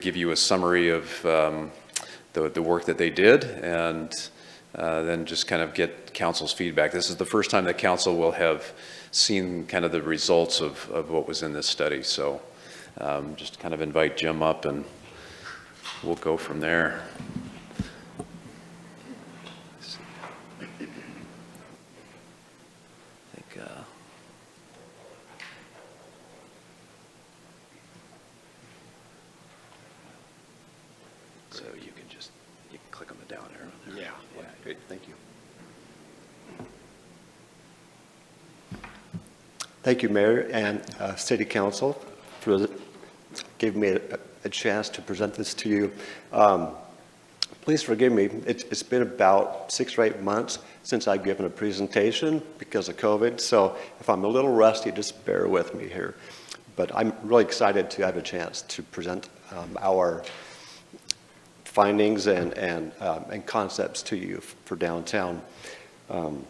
give you a summary of the work that they did, and then just kind of get council's feedback. This is the first time that council will have seen kind of the results of what was in this study. So just kind of invite Jim up and we'll go from there. So you can click on the down arrow there. Yeah. Great, thank you. Thank you, Mayor and City Council, for giving me a chance to present this to you. Please forgive me, it's been about 6 or 8 months since I've given a presentation because of COVID, so if I'm a little rusty, just bear with me here. But I'm really excited to have a chance to present our findings and concepts to you for downtown. And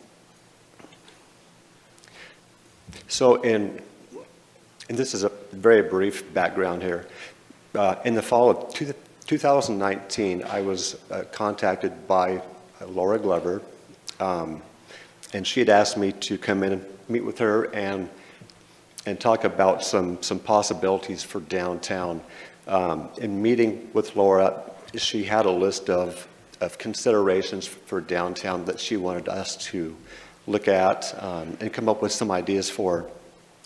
this is a very brief background here. In the fall of 2019, I was contacted by Laura Glover, and she had asked me to come in and meet with her and talk about some possibilities for downtown. In meeting with Laura, she had a list of considerations for downtown that she wanted us to look at and come up with some ideas for.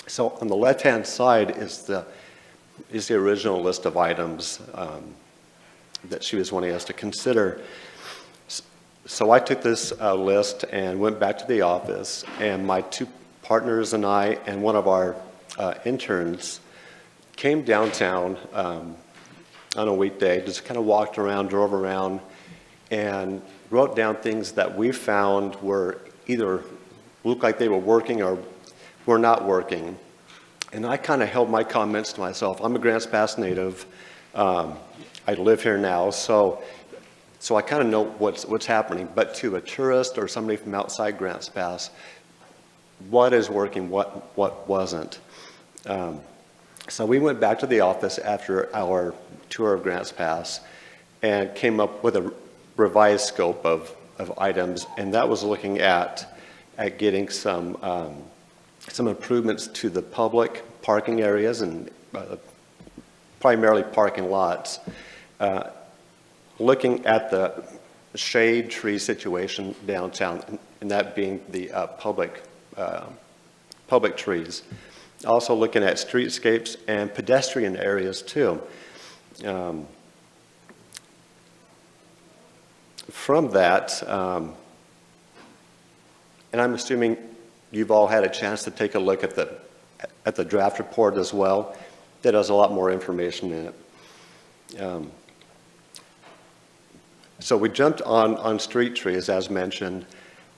So on the left-hand side is the original list of items that she was wanting us to consider. So I took this list and went back to the office, and my 2 partners and I and one of our interns came downtown on a weekday, just kind of walked around, drove around, and wrote down things that we found were either looked like they were working or were not working. And I kind of held my comments to myself. I'm a Grants Pass native. I live here now, so I kind of know what's happening. But to a tourist or somebody from outside Grants Pass, what is working, what wasn't? So we went back to the office after our tour of Grants Pass and came up with a revised scope of items, and that was looking at getting some improvements to the public parking areas and primarily parking lots. Looking at the shade tree situation downtown, and that being the public trees. Also looking at streetscapes and pedestrian areas too. From that, and I'm assuming you've all had a chance to take a look at the draft report as well. That has a lot more information in it. So we jumped on street trees, as mentioned,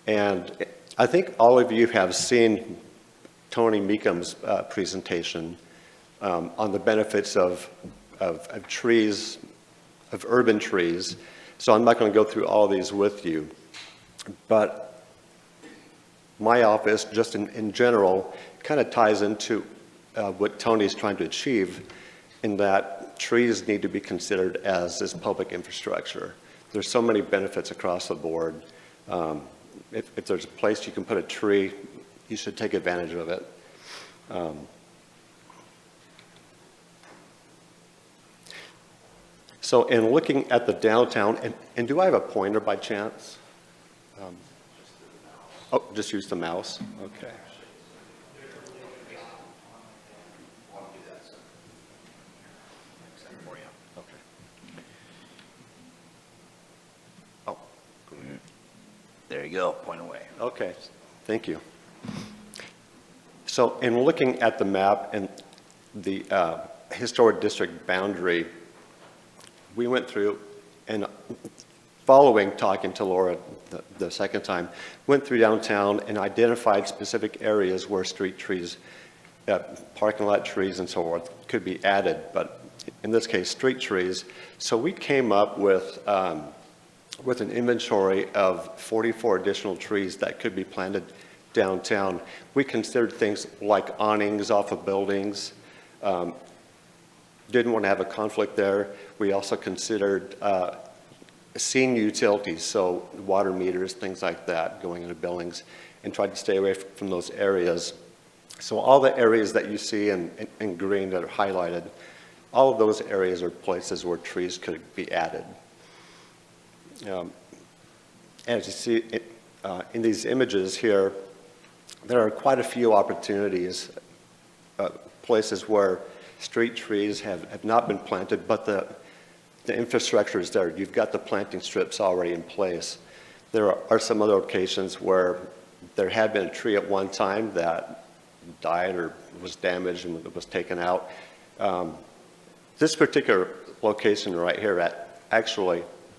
and I think all of you have seen Tony Meekum's presentation on the benefits of trees, of urban trees. So I'm not going to go through all these with you, but my office, just in general, kind of ties into what Tony's trying to achieve, in that trees need to be considered as this public infrastructure. There's so many benefits across the board. If there's a place you can put a tree, you should take advantage of it. So in looking at the downtown, and do I have a pointer by chance? Oh, just use the mouse. Okay. Oh. There you go, point away. Okay, thank you. So in looking at the map and the historic district boundary, we went through, and following talking to Laura the second time, went through downtown and identified specific areas where street trees, parking lot trees and so forth could be added, but in this case, street trees. So we came up with an inventory of 44 additional trees that could be planted downtown. We considered things like awnings off of buildings, didn't want to have a conflict there. We also considered senior utilities, so water meters, things like that, going into buildings, and tried to stay away from those areas. So all the areas that you see in green that are highlighted, all of those areas are places where trees could be added. As you see in these images here, there are quite a few opportunities, places where street trees have not been planted, but the infrastructure is there. You've got the planting strips already in place. There are some other locations where there had been a tree at one time that died or was damaged and was taken out. This particular location right here,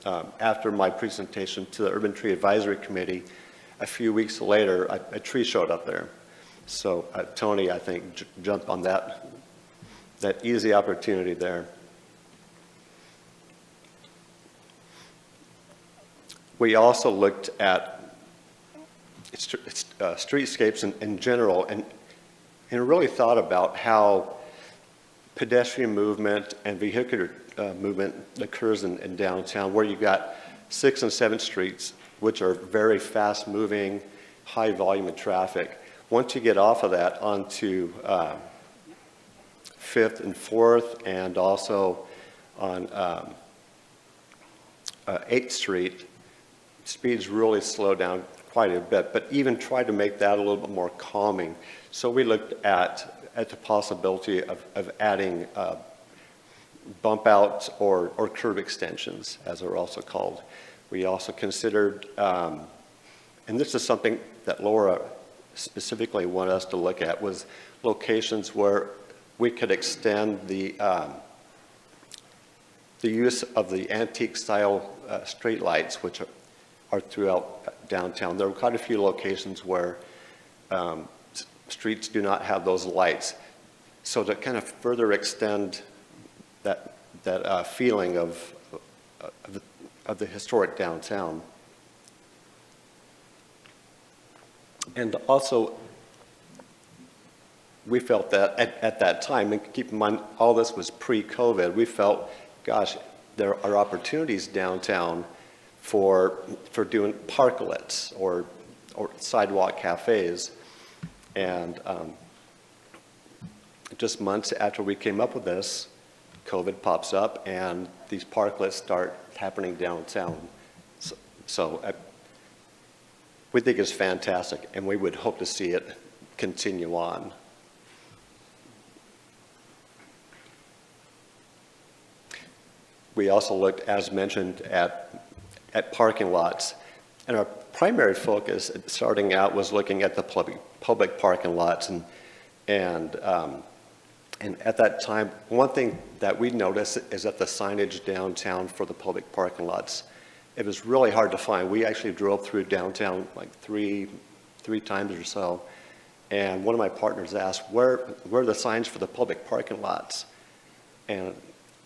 after my presentation to the Urban Tree Advisory Committee, a few weeks later, a tree showed up there. So Tony, I think, jumped on that easy opportunity there. We also looked at streetscapes in general and really thought about how pedestrian movement and vehicular movement occurs in downtown, where you've got 6th and 7th streets, which are very fast-moving, high volume of traffic. Once you get off of that onto 5th and 4th, and also on 8th Street, speeds really slow down quite a bit, but even try to make that a little bit more calming. So we looked at the possibility of adding bump outs or curb extensions, as they're also called. We also considered, and this is something that Laura specifically wanted us to look at, was locations where we could extend the use of the antique style street lights, which are throughout downtown. There are quite a few locations where streets do not have those lights. So to kind of further extend that feeling of the historic downtown. And also, we felt that at that time, and keep in mind, all this was pre-COVID, we felt, gosh, there are opportunities downtown for doing parklets or sidewalk cafes. And just months after we came up with this, COVID pops up and these parklets start happening downtown. So we think it's fantastic, and we would hope to see it continue on. We also looked, as mentioned, at parking lots. And our primary focus starting out was looking at the public parking lots. And at that time, one thing that we noticed is that the signage downtown for the public parking lots, it was really hard to find. We actually drove through downtown like three times or so. And one of my partners asked, where are the signs for the public parking lots? And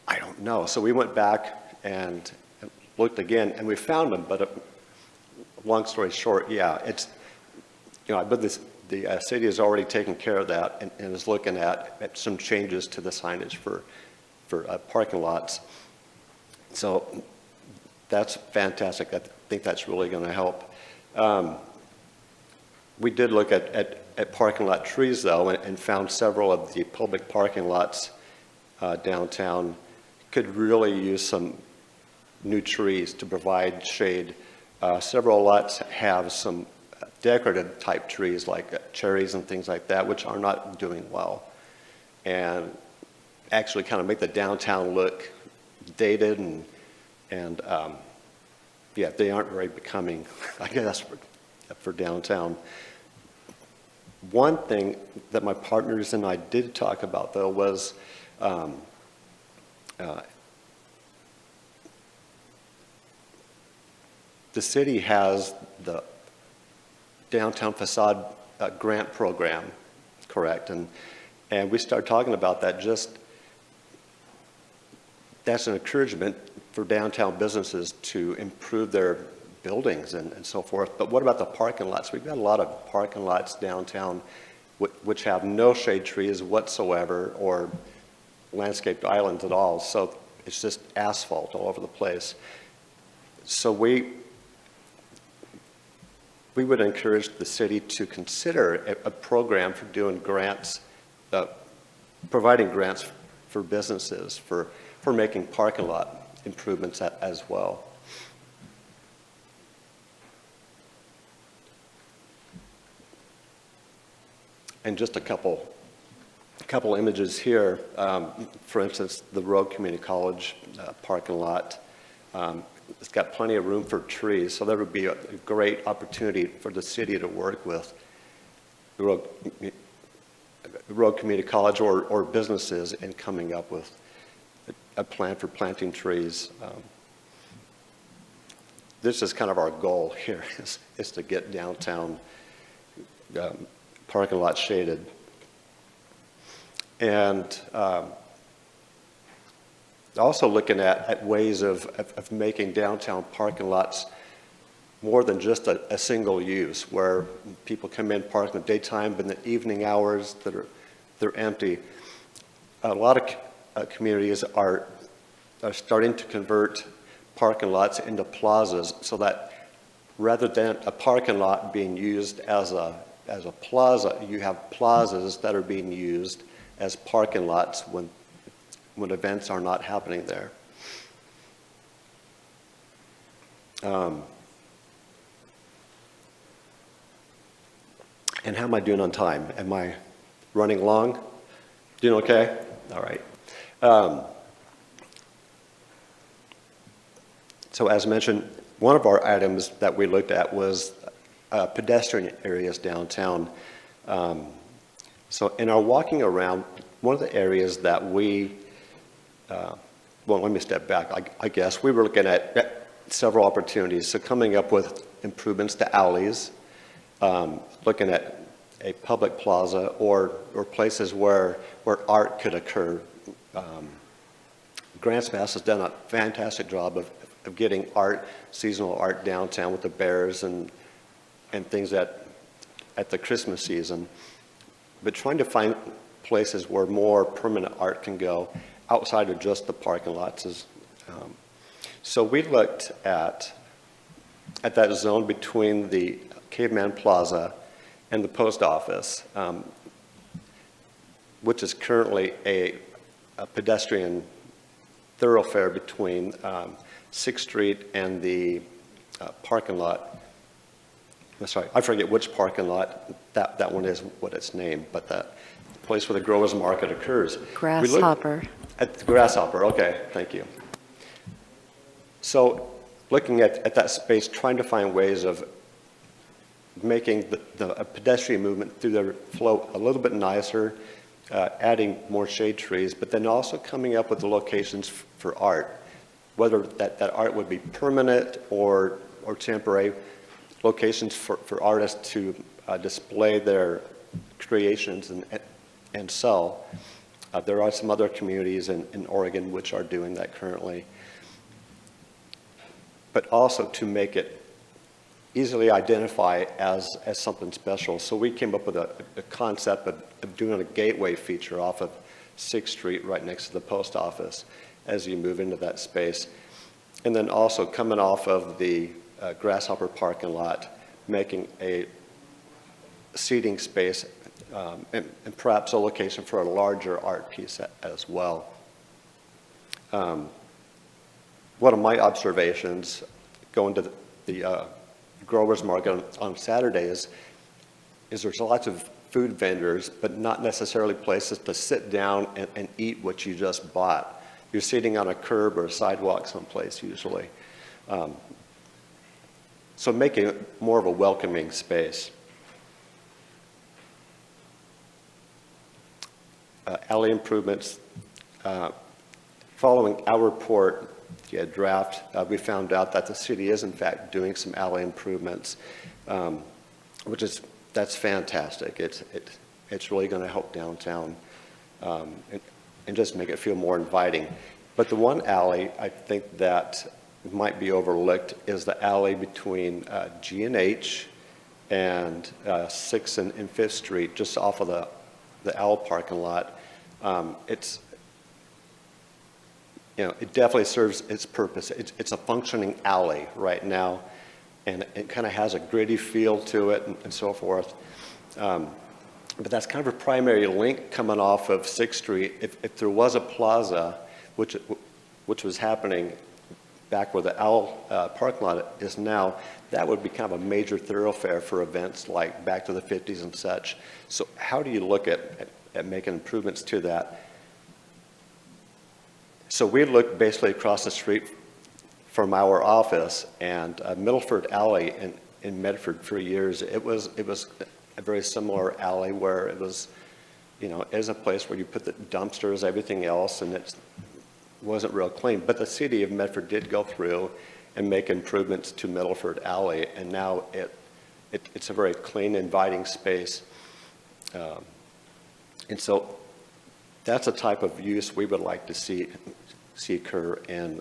I don't know. So we went back and looked again, and we found them. But long story short, yeah, it's, but the city has already taken care of that and is looking at some changes to the signage for parking lots. So that's fantastic. I think that's really going to help. We did look at parking lot trees, though, and found several of the public parking lots downtown could really use some new trees to provide shade. Several lots have some decorative type trees like cherries and things like that, which are not doing well, and actually kind of make the downtown look dated and yeah, they aren't very becoming, I guess, for downtown. One thing that my partners and I did talk about, though, was the city has the downtown facade grant program, correct? And we started talking about that. Just that's an encouragement for downtown businesses to improve their buildings and so forth. But what about the parking lots? We've got a lot of parking lots downtown which have no shade trees whatsoever, or landscaped islands at all, so it's just asphalt all over the place. So we would encourage the city to consider a program for doing grants, providing grants for businesses for making parking lot improvements as well. And just a couple images here. For instance, the Road Community College parking lot. It's got plenty of room for trees, so that would be a great opportunity for the city to work with the Road Community College or businesses in coming up with a plan for planting trees. This is kind of our goal here, is to get downtown parking lot shaded. And also looking at ways of making downtown parking lots more than just a single use, where people come in, park in the daytime, but in the evening hours they're empty. A lot of communities are starting to convert parking lots into plazas, so that rather than a parking lot being used as a plaza, you have plazas that are being used as parking lots when events are not happening there. And how am I doing on time? Am I running long? Doing okay? All right. So as mentioned, one of our items that we looked at was pedestrian areas downtown. So in our walking around, one of the areas that we, well, let me step back. I guess we were looking at several opportunities. So coming up with improvements to alleys, looking at a public plaza or places where art could occur. Grants Pass has done a fantastic job of getting art, seasonal art downtown with the bears and things at the Christmas season. But trying to find places where more permanent art can go outside of just the parking lots is, so we looked at that zone between the Caveman Plaza and the post office, which is currently a pedestrian thoroughfare between 6th Street and the parking lot. Sorry, I forget which parking lot that one is, what it's named, but that place where the Growers Market occurs. Grasshopper. At the Grasshopper, okay, thank you. So looking at that space, trying to find ways of making the pedestrian movement through the flow a little bit nicer, adding more shade trees, but then also coming up with the locations for art, whether that art would be permanent or temporary, locations for artists to display their creations and sell. There are some other communities in Oregon which are doing that currently. But also to make it easily identify as something special. So we came up with a concept of doing a gateway feature off of 6th Street right next to the post office as you move into that space. And then also coming off of the Grasshopper parking lot, making a seating space and perhaps a location for a larger art piece as well. One of my observations going to the Growers Market on Saturdays is there's lots of food vendors, but not necessarily places to sit down and eat what you just bought. You're sitting on a curb or a sidewalk someplace usually. So making it more of a welcoming space. Alley improvements. Following our report, draft, we found out that the city is in fact doing some alley improvements, that's fantastic. It's really going to help downtown and just make it feel more inviting. But the one alley I think that might be overlooked is the alley between G&H and 6th and 5th Street, just off of the Owl parking lot. It's it definitely serves its purpose. It's a functioning alley right now, and it kind of has a gritty feel to it and so forth. But that's kind of a primary link coming off of 6th Street. If there was a plaza, which was happening back where the Owl parking lot is now, that would be kind of a major thoroughfare for events like Back to the 50s and such. So how do you look at making improvements to that? So we looked basically across the street from our office, and Middleford Alley in Medford for years, it was a very similar alley where it was, as a place where you put the dumpsters, everything else, and it wasn't real clean. But the city of Medford did go through and make improvements to Middleford Alley, and now it's a very clean, inviting space. And so that's a type of use we would like to see occur in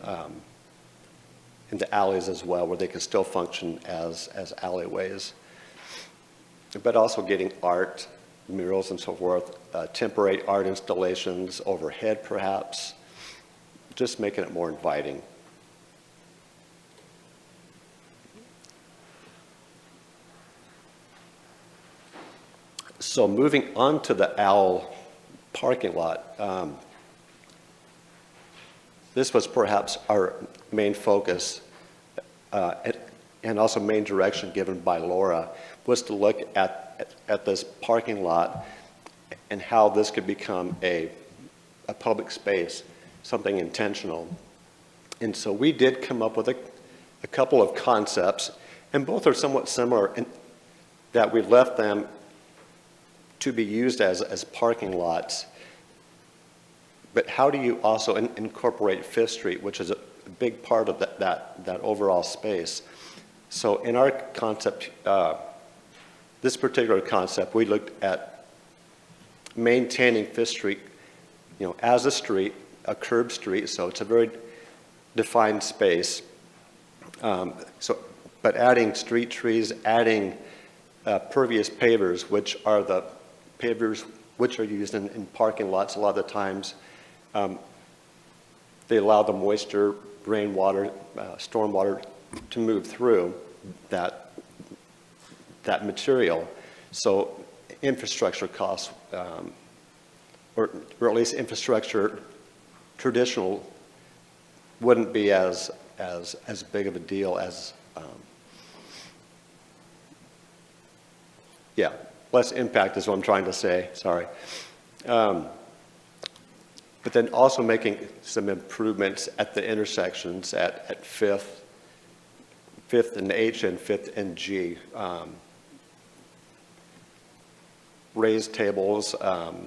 the alleys as well, where they can still function as alleyways. But also getting art, murals and so forth, temporary art installations overhead perhaps, just making it more inviting. So moving on to the Owl parking lot, this was perhaps our main focus and also main direction given by Laura, was to look at this parking lot and how this could become a public space, something intentional. And so we did come up with a couple of concepts, and both are somewhat similar in that we left them to be used as parking lots. But how do you also incorporate 5th Street, which is a big part of that overall space? So in our concept, this particular concept, we looked at maintaining 5th Street, as a street, a curb street, so it's a very defined space. But adding street trees, adding pervious pavers, which are the pavers which are used in parking lots a lot of the times. They allow the moisture, rainwater, stormwater to move through that material. So infrastructure costs, or at least infrastructure traditional, wouldn't be as big of a deal as, less impact is what I'm trying to say, sorry. But then also making some improvements at the intersections at 5th and H and 5th and G. Raised tables that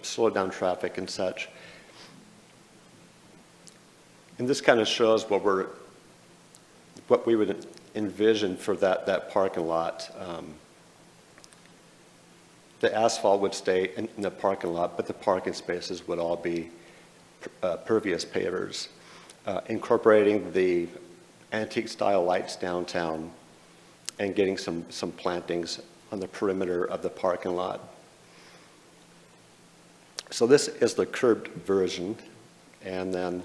slow down traffic and such. And this kind of shows what we would envision for that parking lot. The asphalt would stay in the parking lot, but the parking spaces would all be pervious pavers. Incorporating the antique style lights downtown and getting some plantings on the perimeter of the parking lot. So this is the curbed version, and then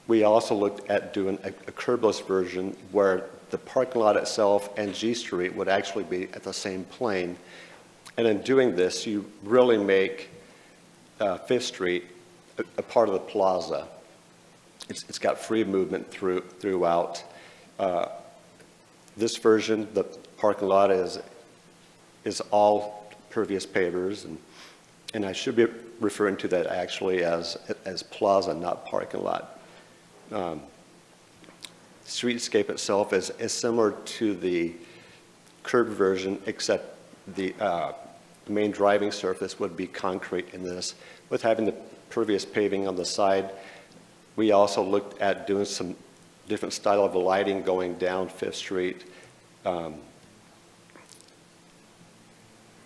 we also looked at doing a curbless version where the parking lot itself and G Street would actually be at the same plane. And in doing this, you really make 5th Street a part of the plaza. It's got free movement throughout. This version, the parking lot is all pervious pavers, and I should be referring to that actually as plaza, not parking lot. Streetscape itself is similar to the curved version, except the main driving surface would be concrete in this. With having the pervious paving on the side, we also looked at doing some different style of lighting going down 5th Street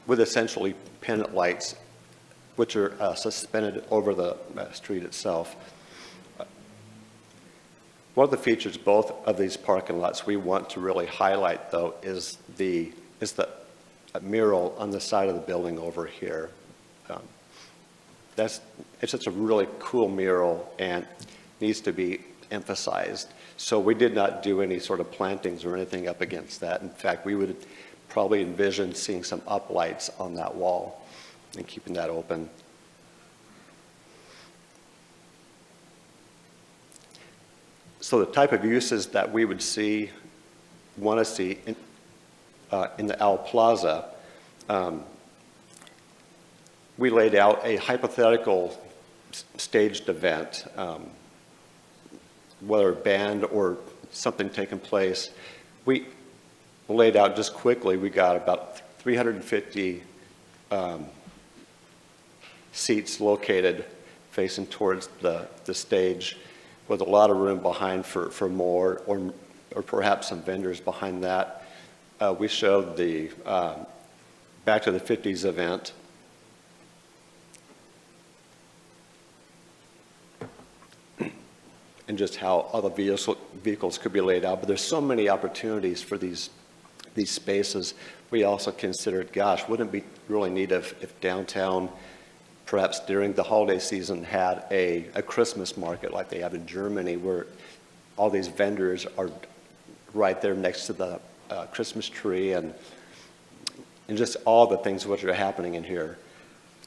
with essentially pendant lights, which are suspended over the street itself. One of the features both of these parking lots we want to really highlight, though, is the mural on the side of the building over here. it's just a really cool mural and needs to be emphasized. So we did not do any sort of plantings or anything up against that. In fact, we would probably envision seeing some uplights on that wall and keeping that open. So the type of uses that we would want to see in the Owl Plaza, we laid out a hypothetical staged event, whether band or something taking place. We laid out just quickly, we got about 350 seats located facing towards the stage, with a lot of room behind for more, or perhaps some vendors behind that. We showed the Back to the 50s event. And just how other vehicles could be laid out. But there's so many opportunities for these spaces. We also considered, gosh, wouldn't it be really neat if downtown, perhaps during the holiday season, had a Christmas market like they have in Germany, where all these vendors are right there next to the Christmas tree, and just all the things which are happening in here.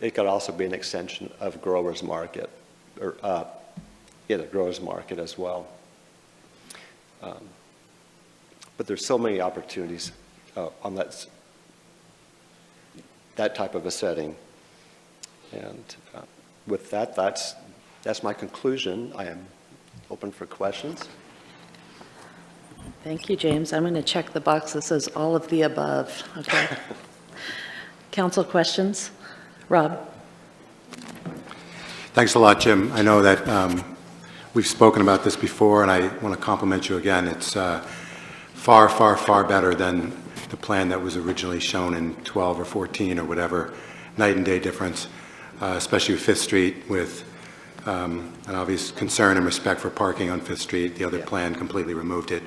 It could also be an extension of Growers Market, or the Growers Market as well. But there's so many opportunities on that type of a setting. And with that, that's my conclusion. I am open for questions. Thank you, James. I'm going to check the box that says all of the above. Okay. Council questions? Rob? Thanks a lot, Jim. I know that we've spoken about this before, and I want to compliment you again. It's far, far, far better than the plan that was originally shown in 12 or 14 or whatever, night and day difference, especially with Fifth Street, with an obvious concern and respect for parking on Fifth Street. The other plan completely removed it.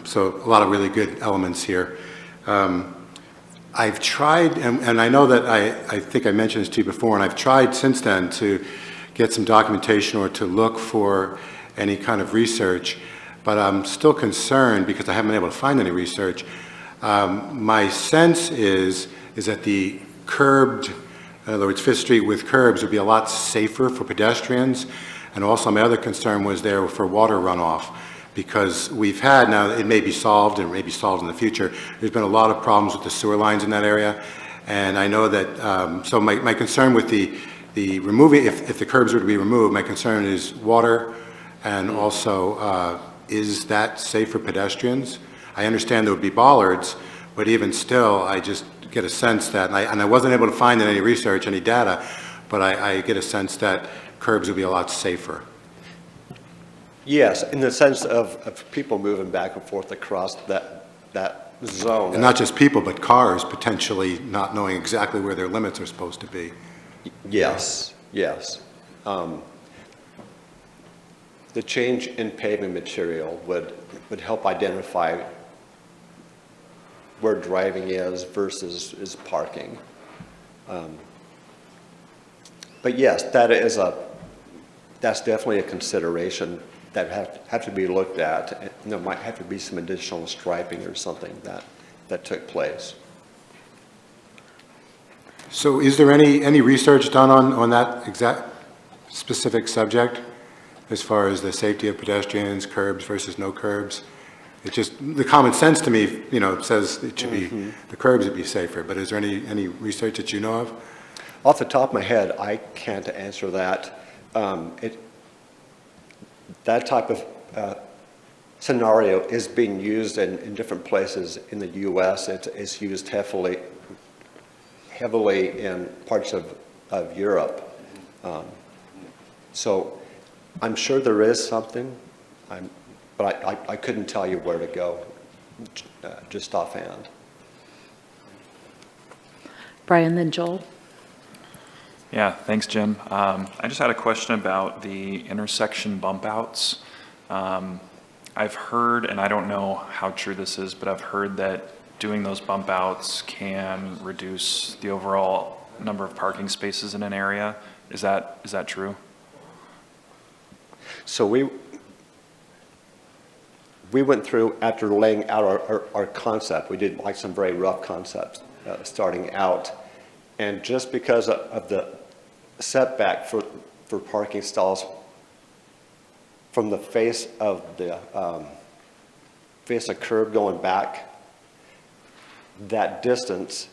So a lot of really good elements here. I've tried, and I know that I think I mentioned this to you before, and I've tried since then to get some documentation or to look for any kind of research, but I'm still concerned because I haven't been able to find any research. My sense is that the curbed, in other words, Fifth Street with curbs would be a lot safer for pedestrians, and also my other concern was there for water runoff, because we've had, now it may be solved and it may be solved in the future, there's been a lot of problems with the sewer lines in that area, and I know that, so my concern with the removing, if the curbs were to be removed, my concern is water, and also is that safe for pedestrians? I understand there would be bollards, but even still, I just get a sense that, and I wasn't able to find in any research, any data, but I get a sense that curbs would be a lot safer. Yes, in the sense of people moving back and forth across that zone. And not just people, but cars potentially not knowing exactly where their limits are supposed to be. Yes, yes. The change in paving material would help identify where driving is versus parking. But yes, that's definitely a consideration that have to be looked at. And there might have to be some additional striping or something that took place. So is there any research done on that exact specific subject as far as the safety of pedestrians, curbs versus no curbs? It just, the common sense to me, says it should be, the curbs would be safer, but is there any research that you know of? Off the top of my head, I can't answer that. That type of scenario is being used in different places in the U.S. It's used heavily in parts of Europe. So I'm sure there is something, but I couldn't tell you where to go just offhand. Brian, then Joel. Yeah, thanks, Jim. I just had a question about the intersection bump outs. I've heard, and I don't know how true this is, but I've heard that doing those bump outs can reduce the overall number of parking spaces in an area. Is that true? So we went through, after laying out our concept, we did like some very rough concepts starting out. And just because of the setback for parking stalls from the face of the curb going back, that distance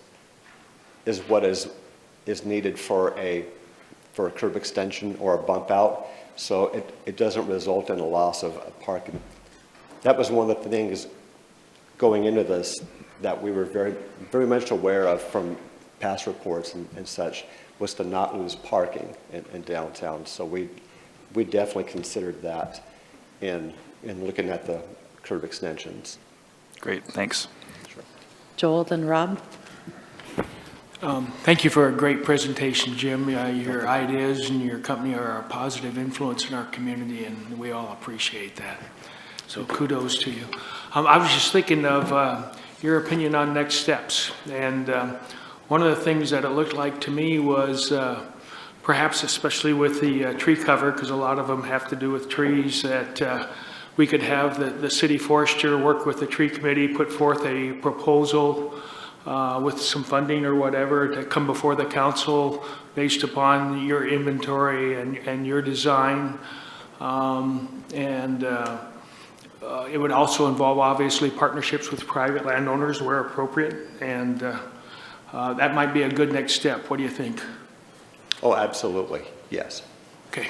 is what is needed for a curb extension or a bump out. So it doesn't result in a loss of parking. That was one of the things going into this that we were very, very much aware of from past reports and such, was to not lose parking in downtown. So we definitely considered that in looking at the curb extensions. Great, thanks. Joel, then Rob. Thank you for a great presentation, Jim. Your ideas and your company are a positive influence in our community, and we all appreciate that. So kudos to you. I was just thinking of your opinion on next steps. And one of the things that it looked like to me was perhaps, especially with the tree cover, because a lot of them have to do with trees, that we could have the city forester work with the tree committee, put forth a proposal with some funding or whatever to come before the council based upon your inventory and your design. It would also involve, obviously, partnerships with private landowners where appropriate, and that might be a good next step. What do you think? Oh, absolutely, yes. Okay.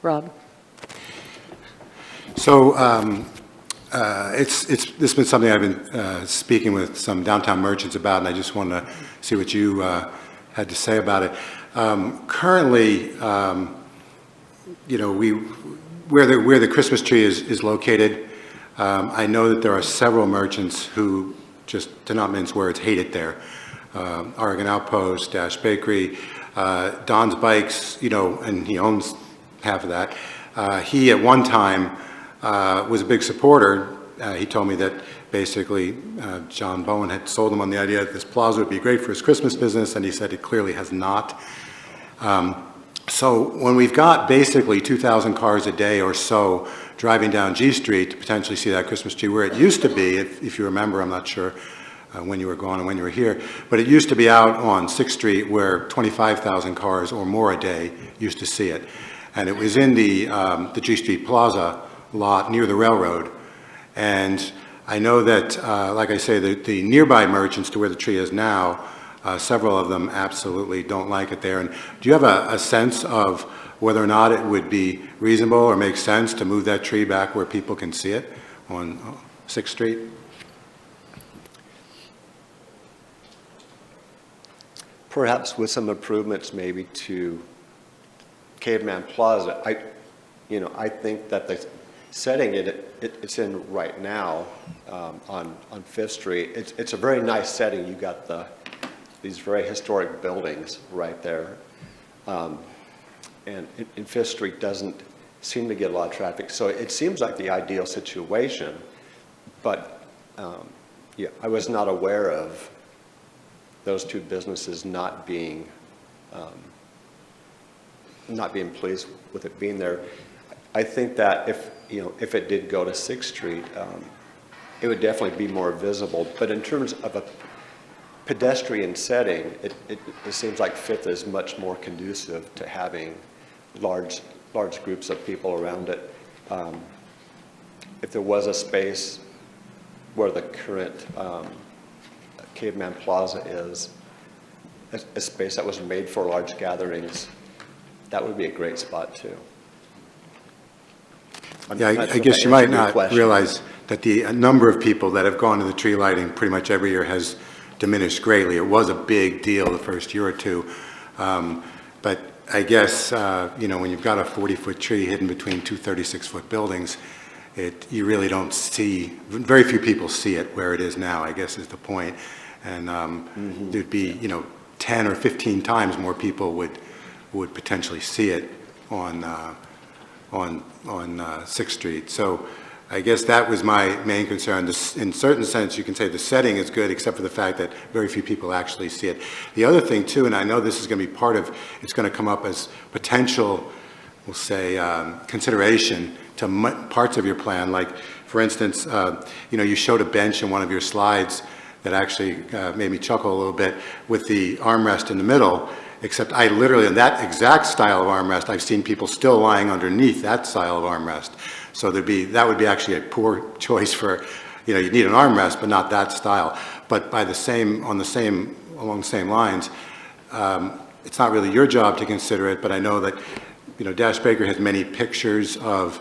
Rob. So this has been something I've been speaking with some downtown merchants about, and I just wanted to see what you had to say about it. Currently, you know, where the Christmas tree is located, I know that there are several merchants who, just to not mince words, hate it there. Oregon Outpost, Dash Bakery, Don's Bikes, you know, and he owns half of that. He at one time was a big supporter. He told me that basically John Bowen had sold him on the idea that this plaza would be great for his Christmas business, and he said it clearly has not. So when we've got basically 2,000 cars a day or so driving down G Street to potentially see that Christmas tree, where it used to be, if you remember, I'm not sure when you were gone and when you were here, but it used to be out on 6th Street where 25,000 cars or more a day used to see it. And it was in the G Street Plaza lot near the railroad. And I know that, like I say, the nearby merchants to where the tree is now, several of them absolutely don't like it there. And do you have a sense of whether or not it would be reasonable or make sense to move that tree back where people can see it on 6th Street? Perhaps with some improvements maybe to Caveman Plaza. I think that the setting it's in right now on 5th Street, it's a very nice setting. You got these very historic buildings right there. And 5th Street doesn't seem to get a lot of traffic. So it seems like the ideal situation, but yeah, I was not aware of those two businesses not being pleased with it being there. I think that if it did go to 6th Street, it would definitely be more visible. But in terms of a pedestrian setting, it seems like 5th is much more conducive to having large groups of people around it. If there was a space where the current Caveman Plaza is, a space that was made for large gatherings, that would be a great spot too. Yeah, I guess you might not realize that the number of people that have gone to the tree lighting pretty much every year has diminished greatly. It was a big deal the first year or two. But I guess, when you've got a 40-foot tree hidden between two 36-foot buildings, you really don't see, very few people see it where it is now, I guess is the point. And there'd be, 10 or 15 times more people would potentially see it on 6th Street. So I guess that was my main concern. In certain sense, you can say the setting is good, except for the fact that very few people actually see it. The other thing too, and I know this is going to be part of, it's going to come up as potential, we'll say, consideration to parts of your plan. Like, for instance, you showed a bench in one of your slides that actually made me chuckle a little bit with the armrest in the middle, except I literally, in that exact style of armrest, I've seen people still lying underneath that style of armrest. So that would be actually a poor choice for, you need an armrest, but not that style. But along the same lines, it's not really your job to consider it, but I know that, Dash Baker has many pictures of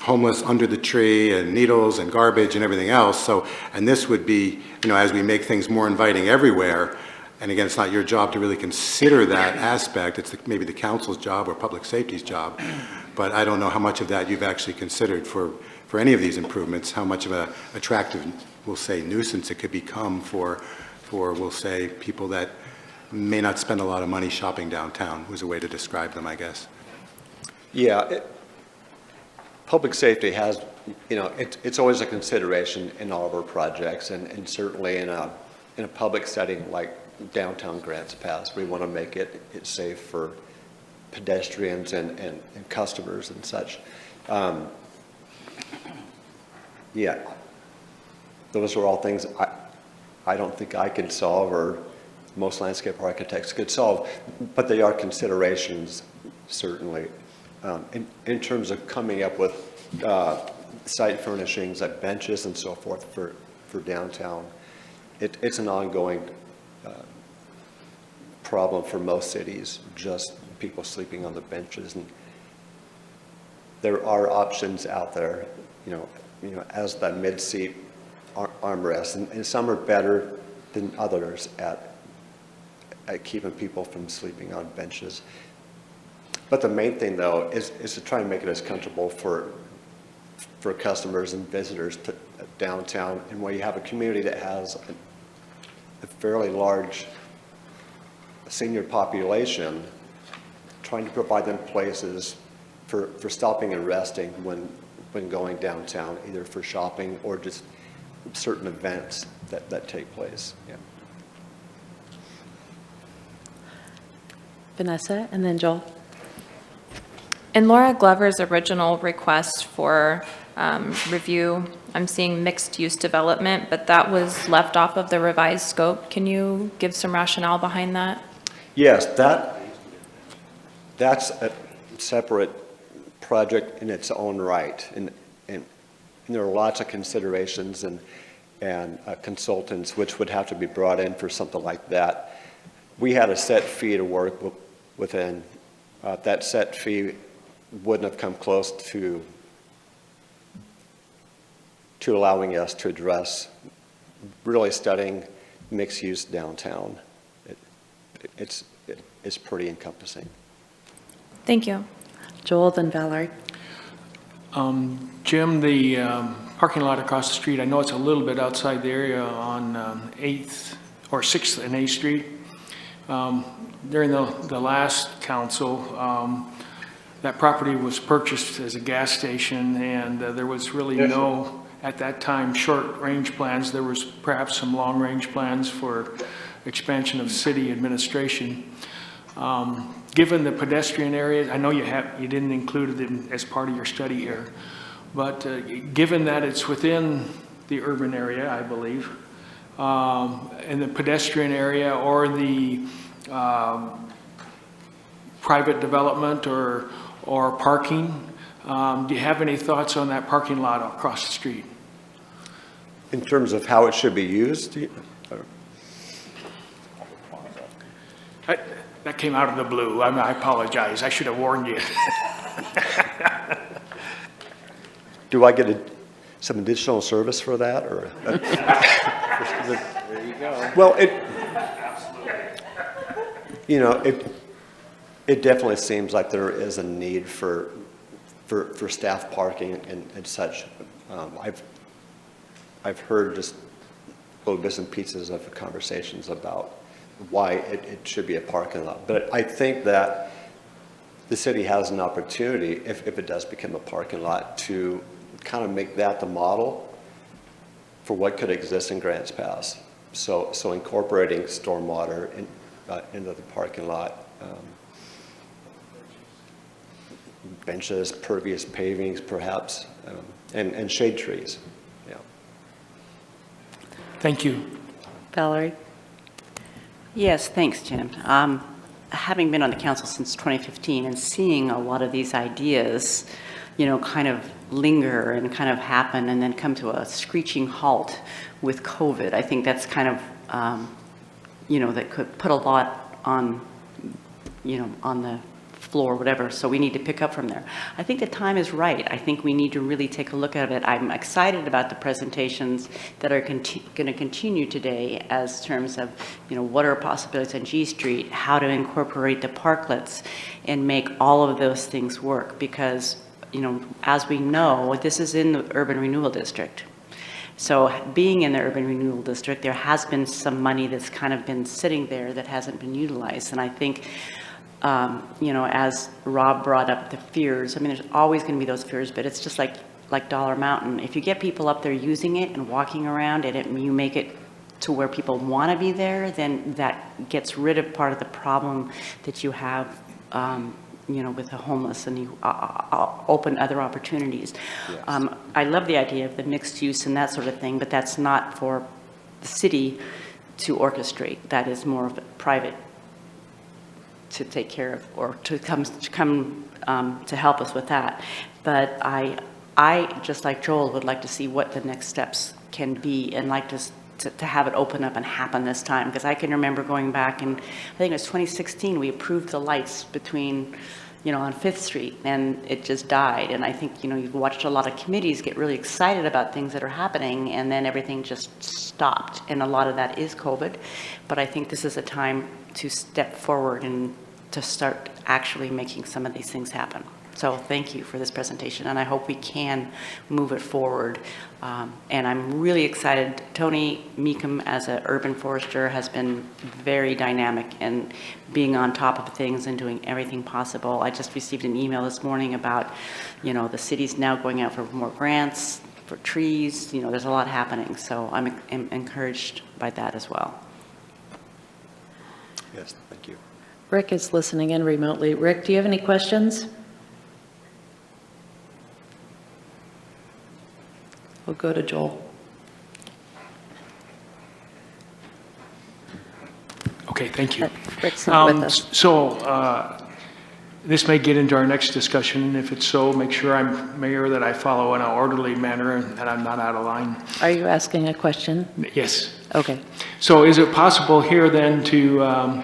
homeless under the tree and needles and garbage and everything else. So, and this would be, as we make things more inviting everywhere, and again, it's not your job to really consider that aspect. It's maybe the council's job or public safety's job. But I don't know how much of that you've actually considered for any of these improvements, how much of an attractive, we'll say, nuisance it could become for, we'll say, people that may not spend a lot of money shopping downtown, was a way to describe them, I guess. Yeah, public safety has, it's always a consideration in all of our projects, and certainly in a public setting like downtown Grants Pass, we want to make it safe for pedestrians and customers and such. Yeah, those are all things I don't think I could solve, or most landscape architects could solve, but they are considerations, certainly. In terms of coming up with site furnishings like benches and so forth for downtown, it's an ongoing problem for most cities, just people sleeping on the benches. And there are options out there, as the mid-seat armrest, and some are better than others at keeping people from sleeping on benches. But the main thing, though, is to try and make it as comfortable for customers and visitors to downtown, and where you have a community that has a fairly large senior population, trying to provide them places for stopping and resting when going downtown, either for shopping or just certain events that take place. Yeah. Vanessa, and then Joel. In Laura Glover's original request for review, I'm seeing mixed-use development, but that was left off of the revised scope. Can you give some rationale behind that? Yes, that's a separate project in its own right, and there are lots of considerations and consultants which would have to be brought in for something like that. We had a set fee to work within. That set fee wouldn't have come close to allowing us to address really studying mixed use downtown. It's pretty encompassing. Thank you. Joel, then Valerie. Jim, the parking lot across the street, I know it's a little bit outside the area on 8th or 6th and 8th Street. During the last council, that property was purchased as a gas station, and there was really no, at that time, short-range plans. There was perhaps some long-range plans for expansion of city administration. Given the pedestrian areas, I know you didn't include it as part of your study here, but given that it's within the urban area, I believe, in the pedestrian area or the private development or parking, do you have any thoughts on that parking lot across the street? In terms of how it should be used? That came out of the blue. I apologize. I should have warned you. Do I get some additional service for that, or? There you go. Well, it definitely seems like there is a need for staff parking and such. I've heard just little bits and pieces of conversations about why it should be a parking lot. But I think that the city has an opportunity, if it does become a parking lot, to kind of make that the model for what could exist in Grants Pass. So incorporating stormwater into the parking lot, benches, pervious pavings perhaps, and shade trees. Yeah. Thank you. Valerie? Yes, thanks, Jim. Having been on the council since 2015 and seeing a lot of these ideas, you know, kind of linger and kind of happen and then come to a screeching halt with COVID, I think that's kind of, you know, that could put a lot on, you know, on the floor, whatever, so we need to pick up from there. I think the time is right. I think we need to really take a look at it. I'm excited about the presentations that are going to continue today as terms of, you know, what are possibilities on G Street, how to incorporate the parklets and make all of those things work because, you know, as we know, this is in the Urban Renewal District. So being in the Urban Renewal District, there has been some money that's kind of been sitting there that hasn't been utilized. And I think, you know, as Rob brought up the fears, I mean, there's always going to be those fears, but it's just like Dollar Mountain. If you get people up there using it and walking around and you make it to where people want to be there, then that gets rid of part of the problem that you have, you know, with the homeless, and you open other opportunities. Yes. I love the idea of the mixed use and that sort of thing, but that's not for the city to orchestrate. That is more of a private to take care of, or to come to help us with that. But I just like Joel would like to see what the next steps can be, and like to have it open up and happen this time, because I can remember going back, and I think it was 2016 we approved the lights between, you know, on 5th Street, and it just died. And I think, you know, you've watched a lot of committees get really excited about things that are happening, and then everything just stopped, and a lot of that is COVID. But I think this is a time to step forward and to start actually making some of these things happen. So thank you for this presentation, and I hope we can move it forward. And I'm really excited. Tony Meekum, as an urban forester, has been very dynamic and being on top of things and doing everything possible. I just received an email this morning about, you know, the city's now going out for more grants for trees. You know, there's a lot happening, so I'm encouraged by that as well. Yes, thank you. Rick is listening in remotely. Rick, do you have any questions? We'll go to Joel. Okay, thank you. Rick's not with us. So this may get into our next discussion, and if it's so, make sure, Mayor, that I follow in an orderly manner and that I'm not out of line. Are you asking a question? Yes. Okay. So is it possible here then to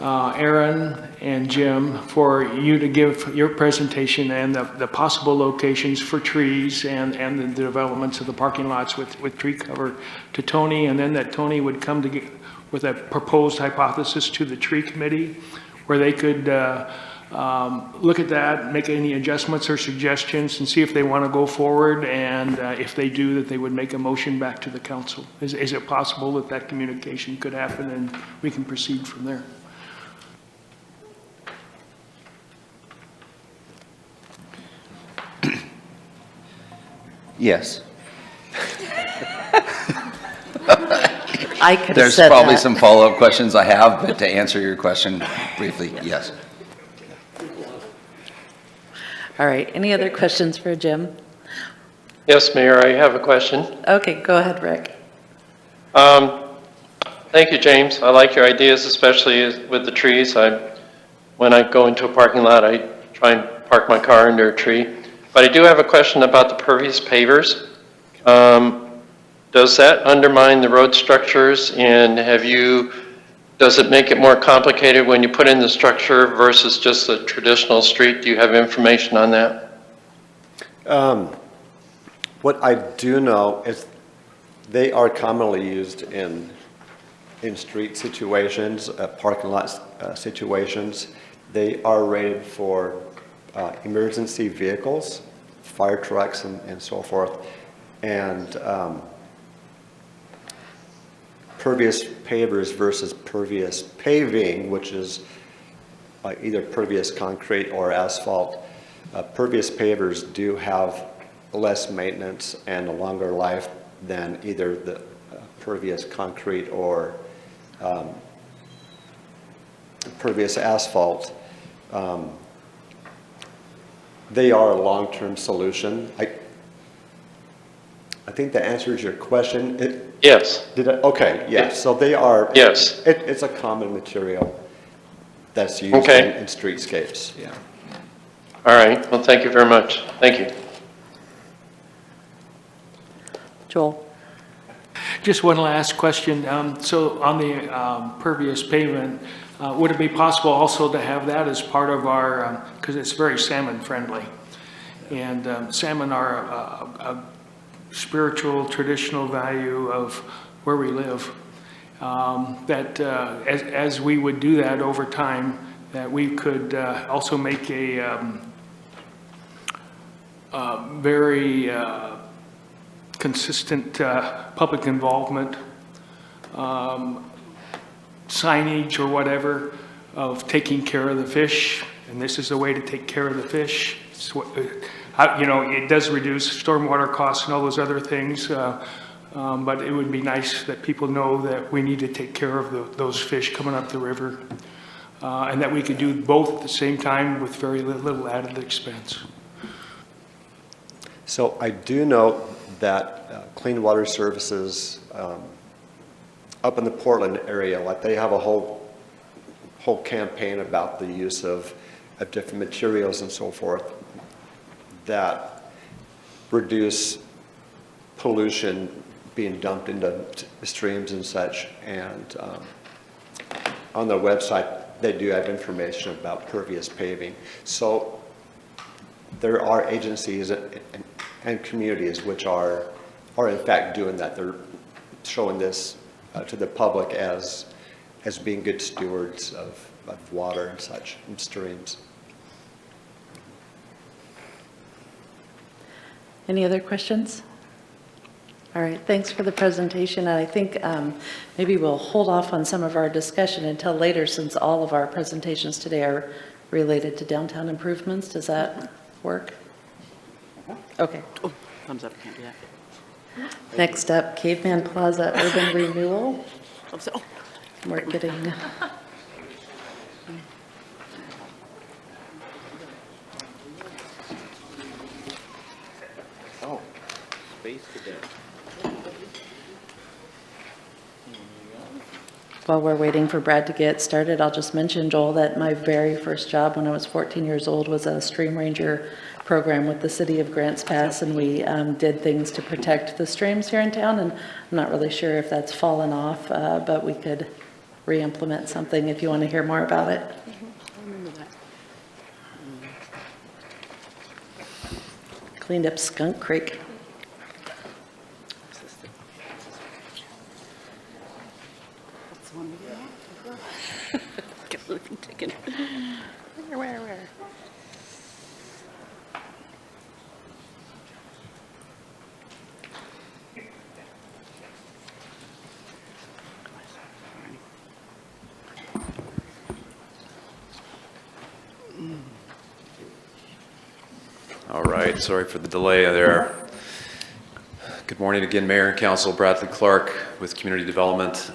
Aaron and Jim, for you to give your presentation and the possible locations for trees and the developments of the parking lots with tree cover to Tony, and then that Tony would come to with a proposed hypothesis to the tree committee where they could look at that, make any adjustments or suggestions, and see if they want to go forward, and if they do, that they would make a motion back to the council. Is it possible that that communication could happen and we can proceed from there? Yes. I could have There's said probably that. some follow-up questions I have, but to answer your question briefly, yes. All right. Any other questions for Jim? Yes, Mayor, I have a question. Okay, go ahead, Rick. Thank you, James. I like your ideas, especially with the trees. When I go into a parking lot, I try and park my car under a tree. But I do have a question about the pervious pavers. Does that undermine the road structures, and does it make it more complicated when you put in the structure versus just the traditional street? Do you have information on that? What I do know is they are commonly used in street situations, parking lot situations. They are rated for emergency vehicles, fire trucks and so forth, and pervious pavers versus pervious paving, which is either pervious concrete or asphalt. Pervious pavers do have less maintenance and a longer life than either the pervious concrete or pervious asphalt. They are a long-term solution. I think that answers your question. Yes. Okay, yes. So they are. Yes. It's a common material that's used Okay. in streetscapes. Yeah. All right. Well, thank you very much. Thank you. Joel? Just one last question. So on the pervious pavement, would it be possible also to have that as part of our, because it's very salmon friendly, and salmon are a spiritual, traditional value of where we live, that as we would do that over time, that we could also make a very consistent public involvement, signage or whatever, of taking care of the fish, and this is the way to take care of the fish. You know, it does reduce stormwater costs and all those other things, but it would be nice that people know that we need to take care of those fish coming up the river, and that we could do both at the same time with very little added expense. So I do know that Clean Water Services up in the Portland area, like they have a whole campaign about the use of different materials and so forth that reduce pollution being dumped into streams and such. And on their website, they do have information about pervious paving. So there are agencies and communities which are in fact doing that. They're showing this to the public as being good stewards of water and such, and streams. Any other questions? All right, thanks for the presentation. And I think maybe we'll hold off on some of our discussion until later, since all of our presentations today are related to downtown improvements. Does that work? Okay. Oh, thumbs up, can't do that. Next up, Caveman Plaza Urban Renewal. Thumbs up. We're getting... Oh, space cadet. While we're waiting for Brad to get started, I'll just mention, Joel, that my very first job when I was 14 years old was a stream ranger program with the city of Grants Pass, and we did things to protect the streams here in town, and I'm not really sure if that's fallen off, but we could re-implement something if you want to hear more about it. I remember that. Cleaned up Skunk Creek. That's the one we got. Get a living ticket. Where? All right, sorry for the delay there. Good morning again, Mayor and Council. Bradley Clark with Community Development.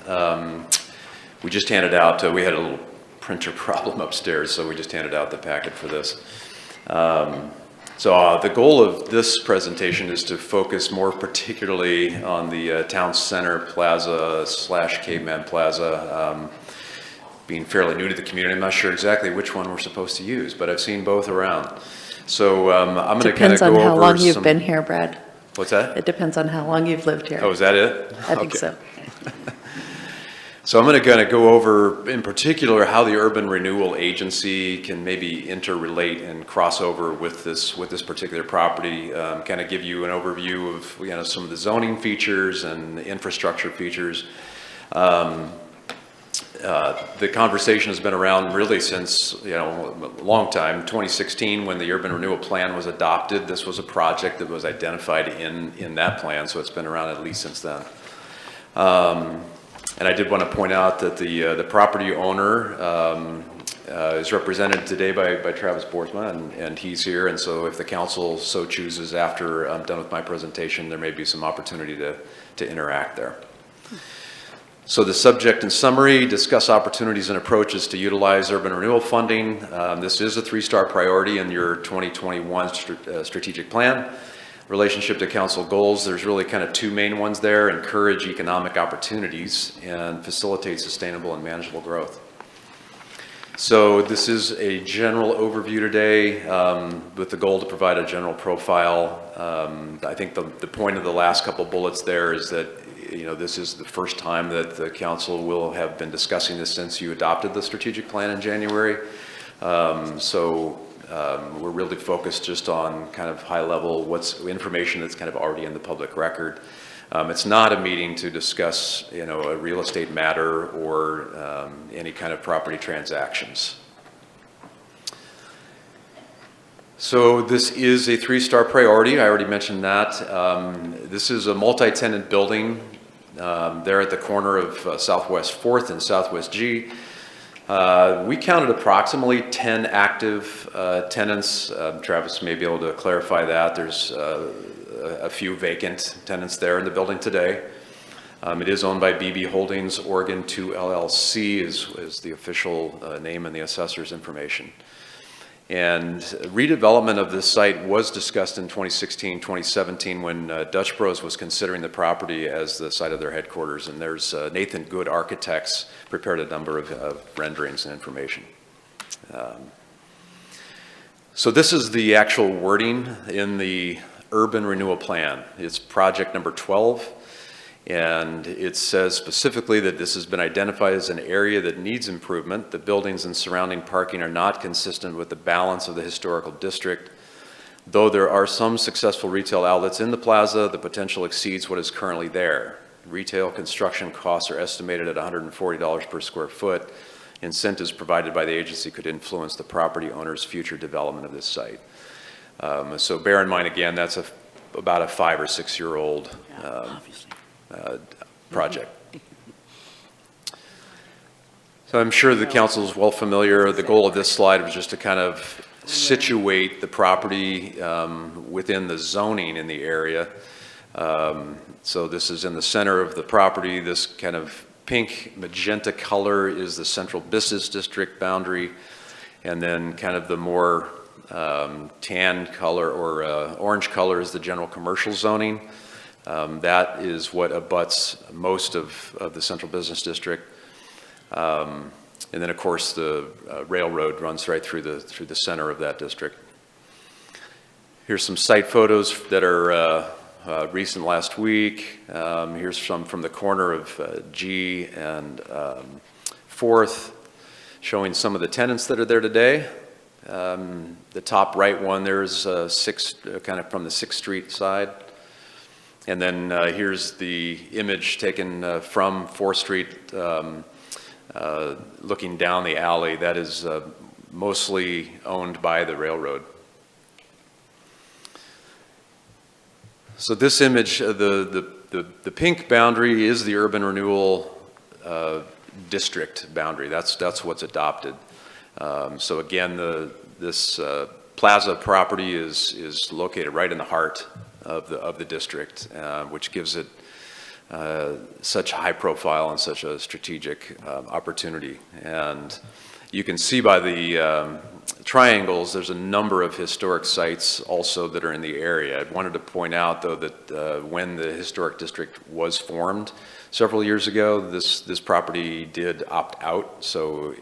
We just handed out, we had a little printer problem upstairs, so we just handed out the packet for this. So the goal of this presentation is to focus more particularly on the Town Center Plaza / Caveman Plaza. Being fairly new to the community, I'm not sure exactly which one we're supposed to use, but I've seen both around. So I'm going to kind of Depends go over on how long you've some- been here, Brad. What's that? It depends on how long you've lived here. Oh, is that it? I think Okay. so. So I'm going to kind of go over, in particular, how the Urban Renewal Agency can maybe interrelate and cross over with this particular property. Kind of give you an overview of some of the zoning features and the infrastructure features. The conversation has been around really since a long time. 2016, when the Urban Renewal Plan was adopted, this was a project that was identified in that plan, so it's been around at least since then. And I did want to point out that the property owner is represented today by Travis Boersma, and he's here. And so if the council so chooses after I'm done with my presentation, there may be some opportunity to interact there. So the subject in summary, discuss opportunities and approaches to utilize urban renewal funding. This is a 3-star priority in your 2021 strategic plan. Relationship to council goals, there's really kind of 2 main ones there: encourage economic opportunities and facilitate sustainable and manageable growth. So this is a general overview today with the goal to provide a general profile. I think the point of the last couple bullets there is that, you know, this is the first time that the council will have been discussing this since you adopted the strategic plan in January. We're really focused just on kind of high level what's information that's kind of already in the public record. It's not a meeting to discuss, you know, a real estate matter or any kind of property transactions. So this is a 3-star priority. I already mentioned that. This is a multi-tenant building there at the corner of Southwest 4th and Southwest G. We counted approximately 10 active tenants. Travis may be able to clarify that. There's a few vacant tenants there in the building today. It is owned by BB Holdings Oregon 2 LLC is the official name in the assessor's information. And redevelopment of this site was discussed in 2016, 2017 when Dutch Bros was considering the property as the site of their headquarters. And there's Nathan Good Architects prepared a number of renderings and information. So this is the actual wording in the urban renewal plan. It's project number 12. And it says specifically that this has been identified as an area that needs improvement. The buildings and surrounding parking are not consistent with the balance of the historical district. Though there are some successful retail outlets in the plaza, the potential exceeds what is currently there. Retail construction costs are estimated at $140 per square foot. Incentives provided by the agency could influence the property owner's future development of this site. So bear in mind, again, that's about a 5 or 6 year old project. So I'm sure the council is well familiar. The goal of this slide was just to kind of situate the property within the zoning in the area. So this is in the center of the property. This kind of pink magenta color is the central business district boundary, and then kind of the more tan color or orange color is the general commercial zoning. That is what abuts most of the central business district. And then of course the railroad runs right through the center of that district. Here's some site photos that are recent last week. Here's some from the corner of G and 4th, showing some of the tenants that are there today. The top right one, there's kind of from the 6th Street side. And then here's the image taken from 4th Street, looking down the alley. That is mostly owned by the railroad. So this image, the pink boundary is the urban renewal district boundary. That's what's adopted. So again, this plaza property is located right in the heart of the district, which gives it such high profile and such a strategic opportunity. And you can see by the triangles, there's a number of historic sites also that are in the area. I wanted to point out, though, that when the historic district was formed several years ago, this property did opt out. So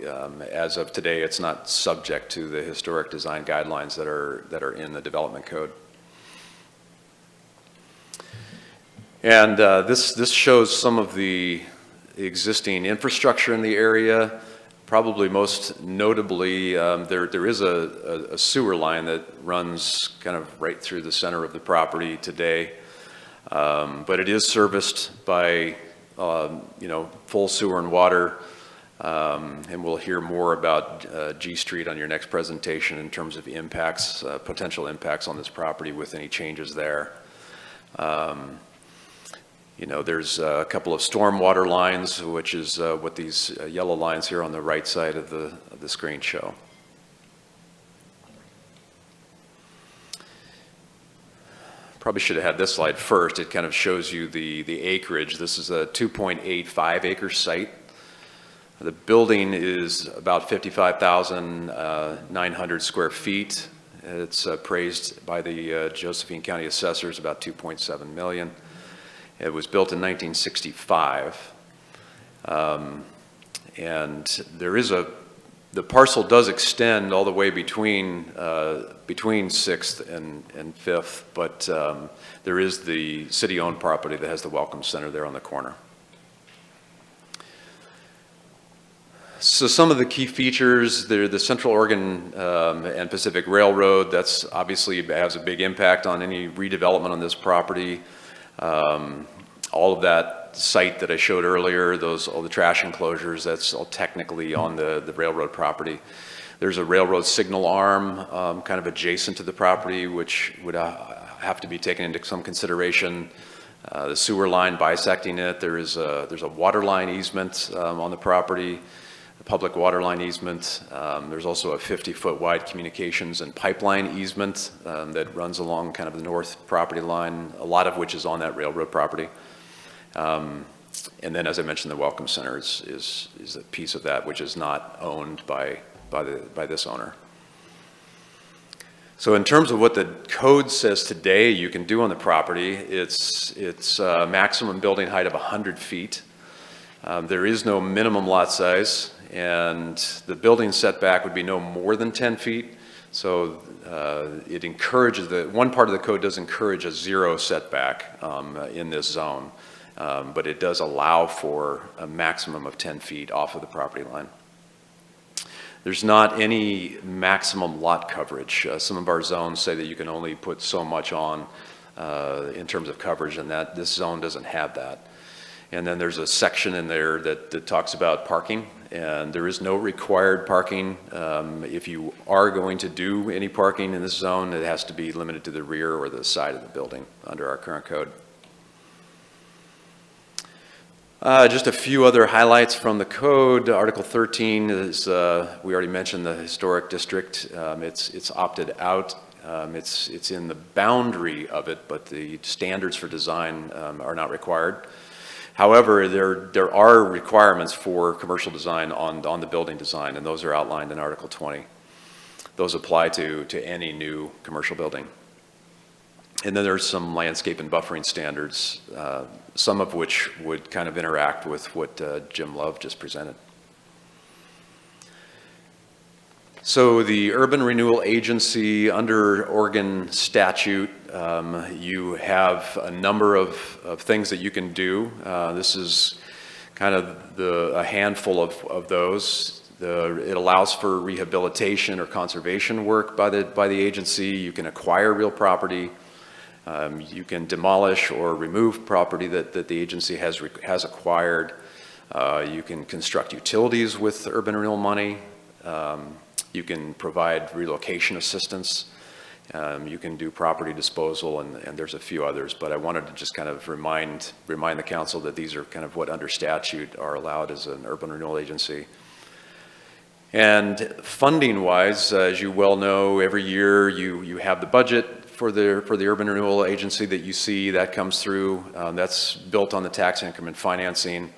as of today, it's not subject to the historic design guidelines that are in the development code. And this shows some of the existing infrastructure in the area. Probably most notably, there is a sewer line that runs kind of right through the center of the property today. But it is serviced by full sewer and water. And we'll hear more about G Street on your next presentation in terms of impacts, potential impacts on this property with any changes there. there's a couple of stormwater lines, which is what these yellow lines here on the right side of the screen show. Probably should have had this slide first. It kind of shows you the acreage. This is a 2.85 acre site. The building is about 55,900 square feet. It's appraised by the Josephine County Assessors about 2.7 million. It was built in 1965. And there is the parcel does extend all the way between 6th and 5th, but there is the city-owned property that has the Welcome Center there on the corner. So some of the key features, the Central Oregon and Pacific Railroad, that's obviously has a big impact on any redevelopment on this property. All of that site that I showed earlier, all the trash enclosures, that's all technically on the railroad property. There's a railroad signal arm kind of adjacent to the property, which would have to be taken into some consideration. The sewer line bisecting it. There's a water line easement on the property, a public water line easement. There's also a 50-foot wide communications and pipeline easement that runs along kind of the north property line, a lot of which is on that railroad property. And then, as I mentioned, the Welcome Center is a piece of that which is not owned by this owner. So in terms of what the code says today you can do on the property, it's maximum building height of 100 feet. There is no minimum lot size, and the building setback would be no more than 10 feet. So it encourages, one part of the code does encourage a zero setback in this zone. But it does allow for a maximum of 10 feet off of the property line. There's not any maximum lot coverage. Some of our zones say that you can only put so much on in terms of coverage, and this zone doesn't have that. And then there's a section in there that talks about parking, and there is no required parking. If you are going to do any parking in this zone, it has to be limited to the rear or the side of the building under our current code. Just a few other highlights from the code. Article 13 is, we already mentioned the historic district. It's opted out. It's in the boundary of it, but the standards for design are not required. However, there are requirements for commercial design on the building design, and those are outlined in Article 20. Those apply to any new commercial building. And then there's some landscape and buffering standards, some of which would kind of interact with what Jim Love just presented. So the Urban Renewal Agency, under Oregon statute, you have a number of things that you can do. This is kind of a handful of those. It allows for rehabilitation or conservation work by the agency. You can acquire real property. You can demolish or remove property that the agency has acquired. You can construct utilities with urban renewal money. You can provide relocation assistance. You can do property disposal, and there's a few others. But I wanted to just kind of remind the council that these are kind of what under statute are allowed as an urban renewal agency. And funding-wise, as you well know, every year you have the budget for the Urban Renewal Agency that you see. That comes through. That's built on the tax increment financing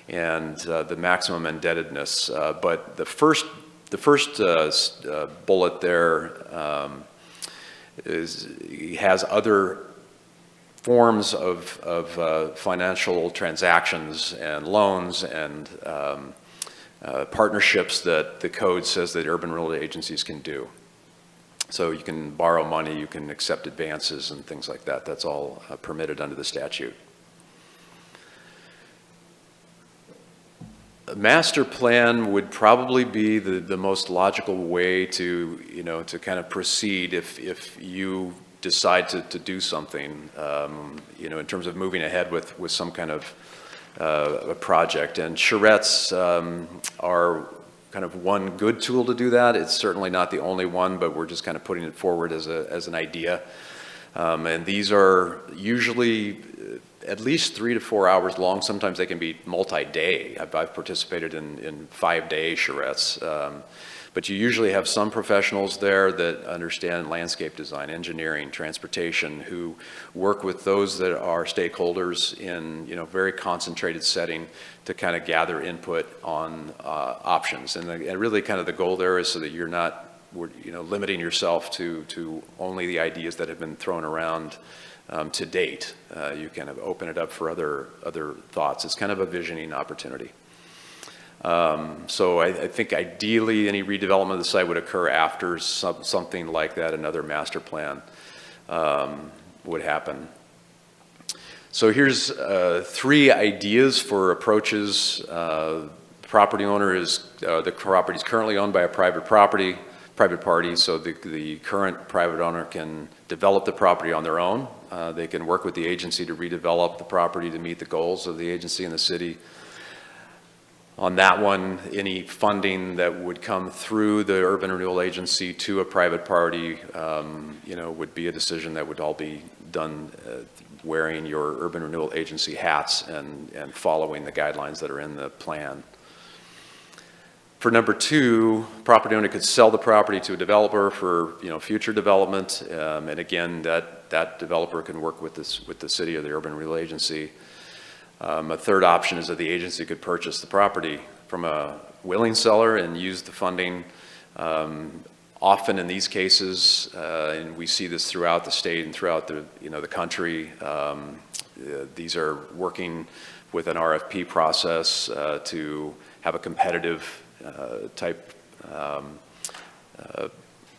and the maximum indebtedness. But the first bullet there has other forms of financial transactions and loans and partnerships that the code says that urban renewal agencies can do. So you can borrow money, you can accept advances and things like that. That's all permitted under the statute. A master plan would probably be the most logical way to kind of proceed if you decide to do something, in terms of moving ahead with some kind of a project. And charrettes are kind of one good tool to do that. It's certainly not the only one, but we're just kind of putting it forward as an idea. And these are usually at least 3 to 4 hours long. Sometimes they can be multi-day. I've participated in 5-day charrettes. But you usually have some professionals there that understand landscape design, engineering, transportation, who work with those that are stakeholders in, very concentrated setting to kind of gather input on options. And really kind of the goal there is so that you're not, limiting yourself to only the ideas that have been thrown around to date. You kind of open it up for other thoughts. It's kind of a visioning opportunity. So I think ideally any redevelopment of the site would occur after something like that, another master plan would happen. So here's 3 ideas for approaches. Property owner the property is currently owned by a private party, so the current private owner can develop the property on their own. They can work with the agency to redevelop the property to meet the goals of the agency and the city. On that one, any funding that would come through the Urban Renewal Agency to a private party, would be a decision that would all be done wearing your Urban Renewal Agency hats and following the guidelines that are in the plan. For number 2, property owner could sell the property to a developer for future development, and again, that developer can work with the city or the Urban Renewal Agency. A third option is that the agency could purchase the property from a willing seller and use the funding. Often in these cases, and we see this throughout the state and throughout the country, these are working with an RFP process to have a competitive type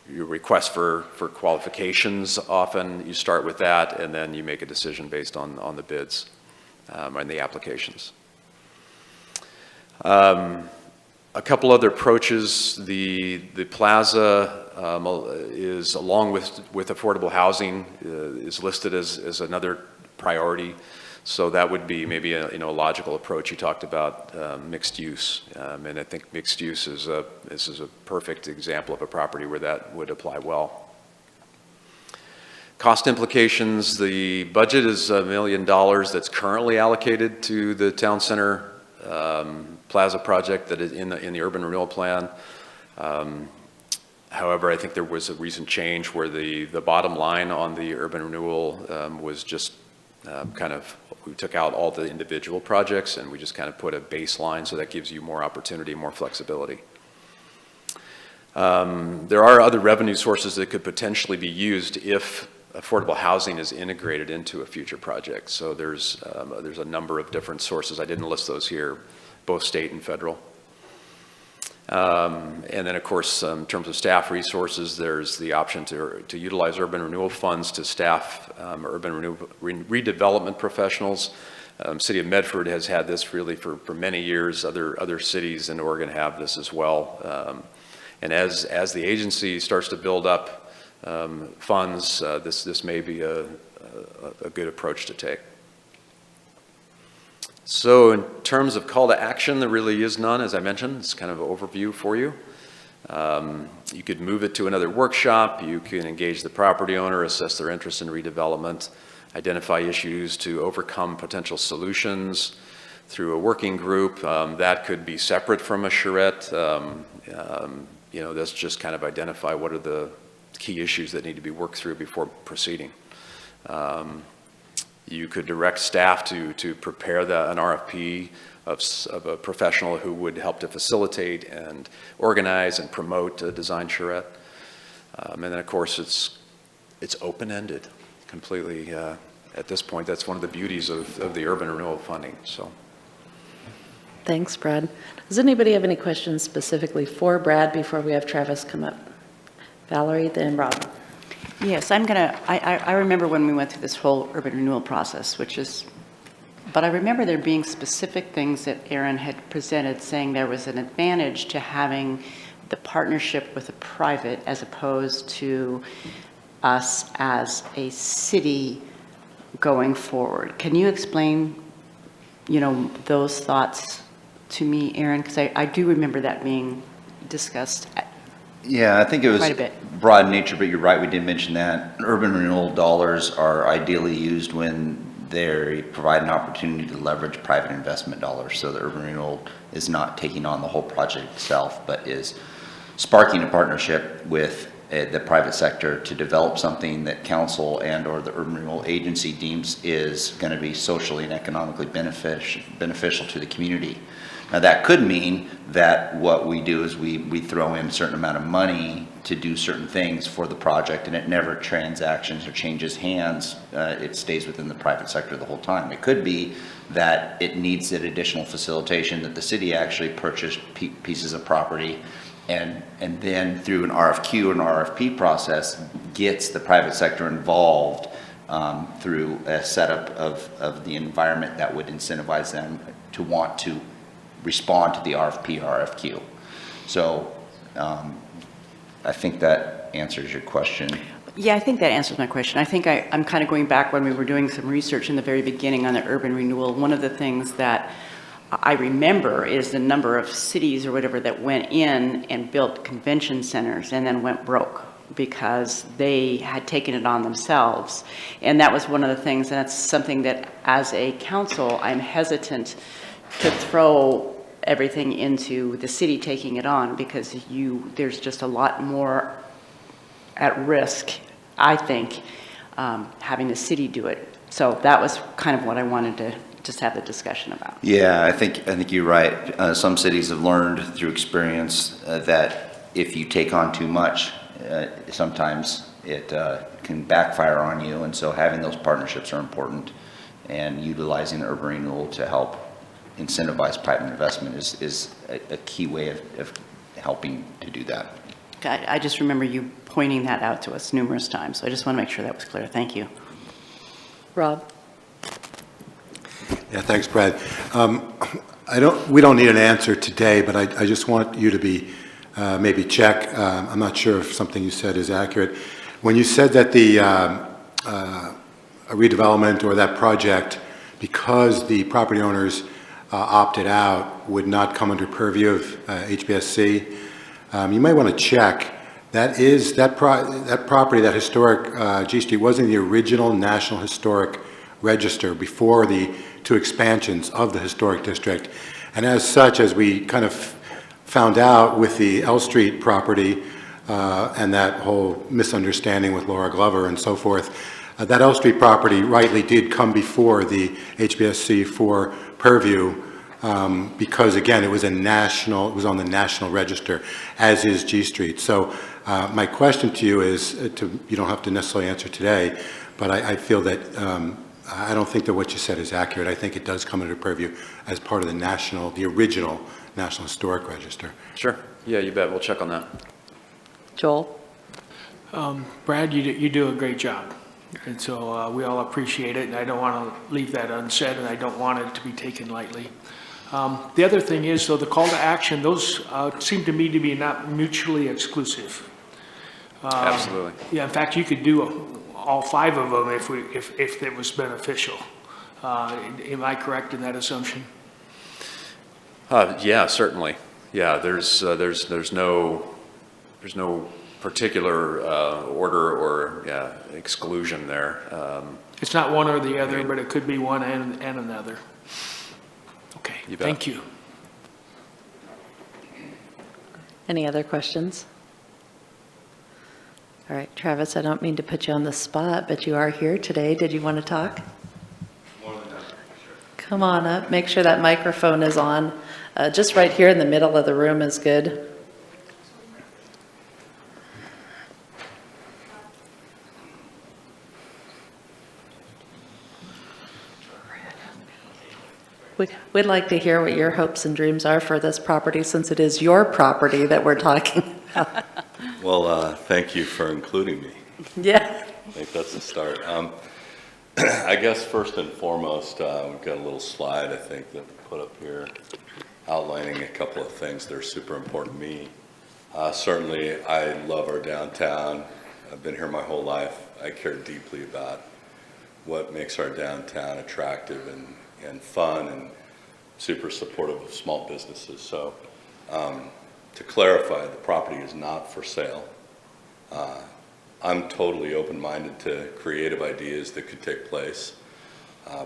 your request for qualifications. Often you start with that and then you make a decision based on the bids and the applications. A couple other approaches. The plaza is, along with affordable housing, is listed as another priority. So that would be maybe a logical approach. You talked about mixed use, and I think mixed use is a perfect example of a property where that would apply well. Cost implications: the budget is $1 million that's currently allocated to the town center plaza project that is in the urban renewal plan. However, I think there was a recent change where the bottom line on the urban renewal was just we took out all the individual projects and we just kind of put a baseline, so that gives you more opportunity, more flexibility. There are other revenue sources that could potentially be used if affordable housing is integrated into a future project. So there's a number of different sources. I didn't list those here, both state and federal. And then, of course, in terms of staff resources, there's the option to utilize urban renewal funds to staff urban redevelopment professionals. City of Medford has had this really for many years. Other cities in Oregon have this as well. And as the agency starts to build up funds, this may be a good approach to take. So in terms of call to action, there really is none, as I mentioned. It's kind of an overview for you. You could move it to another workshop. You can engage the property owner, assess their interest in redevelopment, identify issues to overcome potential solutions through a working group. That could be separate from a charrette. That's just kind of identify what are the key issues that need to be worked through before proceeding. You could direct staff to prepare an RFP of a professional who would help to facilitate and organize and promote a design charrette. And then, of course, it's open-ended completely. At this point, that's one of the beauties of the urban renewal funding. So, thanks, Brad. Does anybody have any questions specifically for Brad before we have Travis come up? Valerie, then Rob. Yes, I remember when we went through this whole urban renewal process, but I remember there being specific things that Aaron had presented, saying there was an advantage to having the partnership with a private as opposed to us as a city going forward. Can you explain, those thoughts to me, Aaron? Because I do remember that being discussed Yeah, I think it was Quite a bit. broad in nature, but you're right, we did mention that. Urban renewal dollars are ideally used when they provide an opportunity to leverage private investment dollars. So the urban renewal is not taking on the whole project itself, but is sparking a partnership with the private sector to develop something that council and or the urban renewal agency deems is going to be socially and economically beneficial to the community. Now that could mean that what we do is we throw in a certain amount of money to do certain things for the project, and it never transactions or changes hands. It stays within the private sector the whole time. It could be that it needs that additional facilitation, that the city actually purchased pieces of property and then through an RFQ or an RFP process gets the private sector involved through a setup of the environment that would incentivize them to want to respond to the RFP or RFQ. So I think that answers your question. Yeah, I think that answers my question. I think I'm kind of going back when we were doing some research in the very beginning on the urban renewal. One of the things that I remember is the number of cities or whatever that went in and built convention centers and then went broke because they had taken it on themselves. And that was one of the things, and that's something that as a council, I'm hesitant to throw everything into the city taking it on, because there's just a lot more at risk, I think, having the city do it. So that was kind of what I wanted to just have the discussion about. Yeah, I think you're right. Some cities have learned through experience that if you take on too much, sometimes it can backfire on you. And so having those partnerships are important, and utilizing urban renewal to help incentivize private investment is a key way of helping to do that. I just remember you pointing that out to us numerous times, so I just want to make sure that was clear. Thank you. Rob? Yeah, thanks, Brad. We don't need an answer today, but I just want you to be, maybe check. I'm not sure if something you said is accurate. When you said that the a redevelopment or that project, because the property owners opted out, would not come under purview of HBSC, you might want to check. That property, that historic G Street, was in the original National Historic Register before the two expansions of the historic district. And as such, as we kind of found out with the L Street property and that whole misunderstanding with Laura Glover and so forth, that L Street property rightly did come before the HBSC for purview because, again, it was on the National Register, as is G Street. So my question to you is, you don't have to necessarily answer today, but I feel that I don't think that what you said is accurate. I think it does come under purview as part of the original National Historic Register. Sure. Yeah, you bet. We'll check on that. Joel? Brad, you do a great job. And so we all appreciate it, and I don't want to leave that unsaid, and I don't want it to be taken lightly. The other thing is, though, the call to action, those seem to me to be not mutually exclusive. Absolutely. Yeah, in fact, you could do all 5 of them if it was beneficial. Am I correct in that assumption? Yeah, certainly. Yeah, there's no particular order or exclusion there. It's not one or the other, but it could be one and another. Okay, You bet. thank you. Any other questions? All right, Travis, I don't mean to put you on the spot, but you are here today. Did you want to talk? More than that, sure. Come on up. Make sure that microphone is on. Just right here in the middle of the room is good. We'd like to hear what your hopes and dreams are for this property, since it is your property that we're talking about. Well, thank you for including me. Yeah. I think that's the start. I guess first and foremost, we've got a little slide, I think, that we put up here outlining a couple of things that are super important to me. Certainly, I love our downtown. I've been here my whole life. I care deeply about what makes our downtown attractive and fun, and super supportive of small businesses. So to clarify, the property is not for sale. I'm totally open-minded to creative ideas that could take place.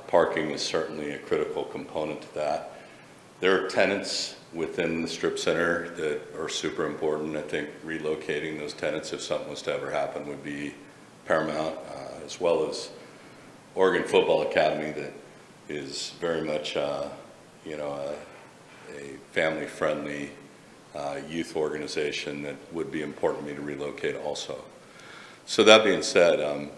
Parking is certainly a critical component to that. There are tenants within the strip center that are super important. I think relocating those tenants, if something was to ever happen, would be paramount, as well as Oregon Football Academy that is very much, you know, a family-friendly youth organization that would be important to me to relocate also. So that being said,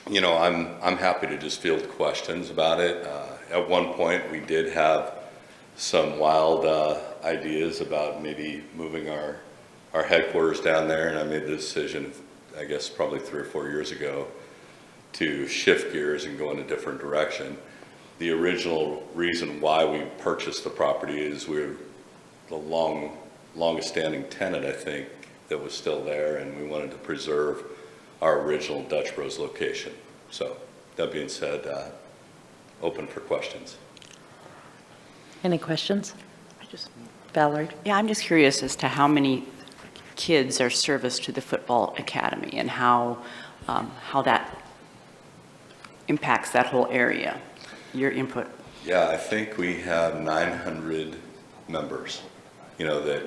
you know, I'm happy to just field questions about it. At one point, we did have some wild ideas about maybe moving our headquarters down there, and I made the decision, I guess probably 3 or 4 years ago, to shift gears and go in a different direction. The original reason why we purchased the property is we're the longest standing tenant, I think, that was still there, and we wanted to preserve our original Dutch Bros location. So that being said, open for questions. Any questions? Valerie? Yeah, I'm just curious as to how many kids are serviced to the football academy and how that impacts that whole area, your input. Yeah, I think we have 900 members, you know, that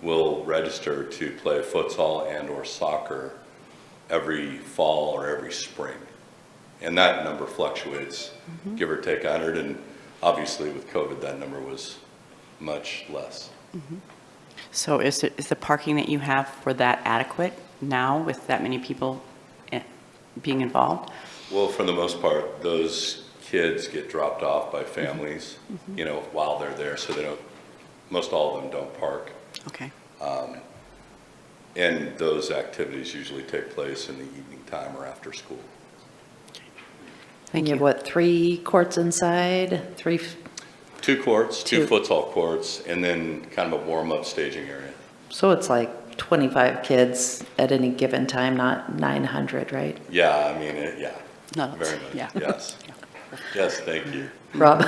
will register to play futsal and or soccer every fall or every spring. And that number fluctuates, give or take 100, and obviously with COVID, that number was much less. So is the parking that you have for that adequate now with that many people being involved? Well, for the most part, those kids get dropped off by families, you know, while they're there, so they don't, most all of them don't park. Okay. And those activities usually take place in the evening time or after school. Thank You you. have what, 3 courts inside, 3? 2 courts, 2 Two. futsal courts, and then kind of a warm-up staging area. So it's like 25 kids at any given time, not 900, right? Yeah, I mean, yeah, No, very much, yeah. yes. Yes, thank you. Rob?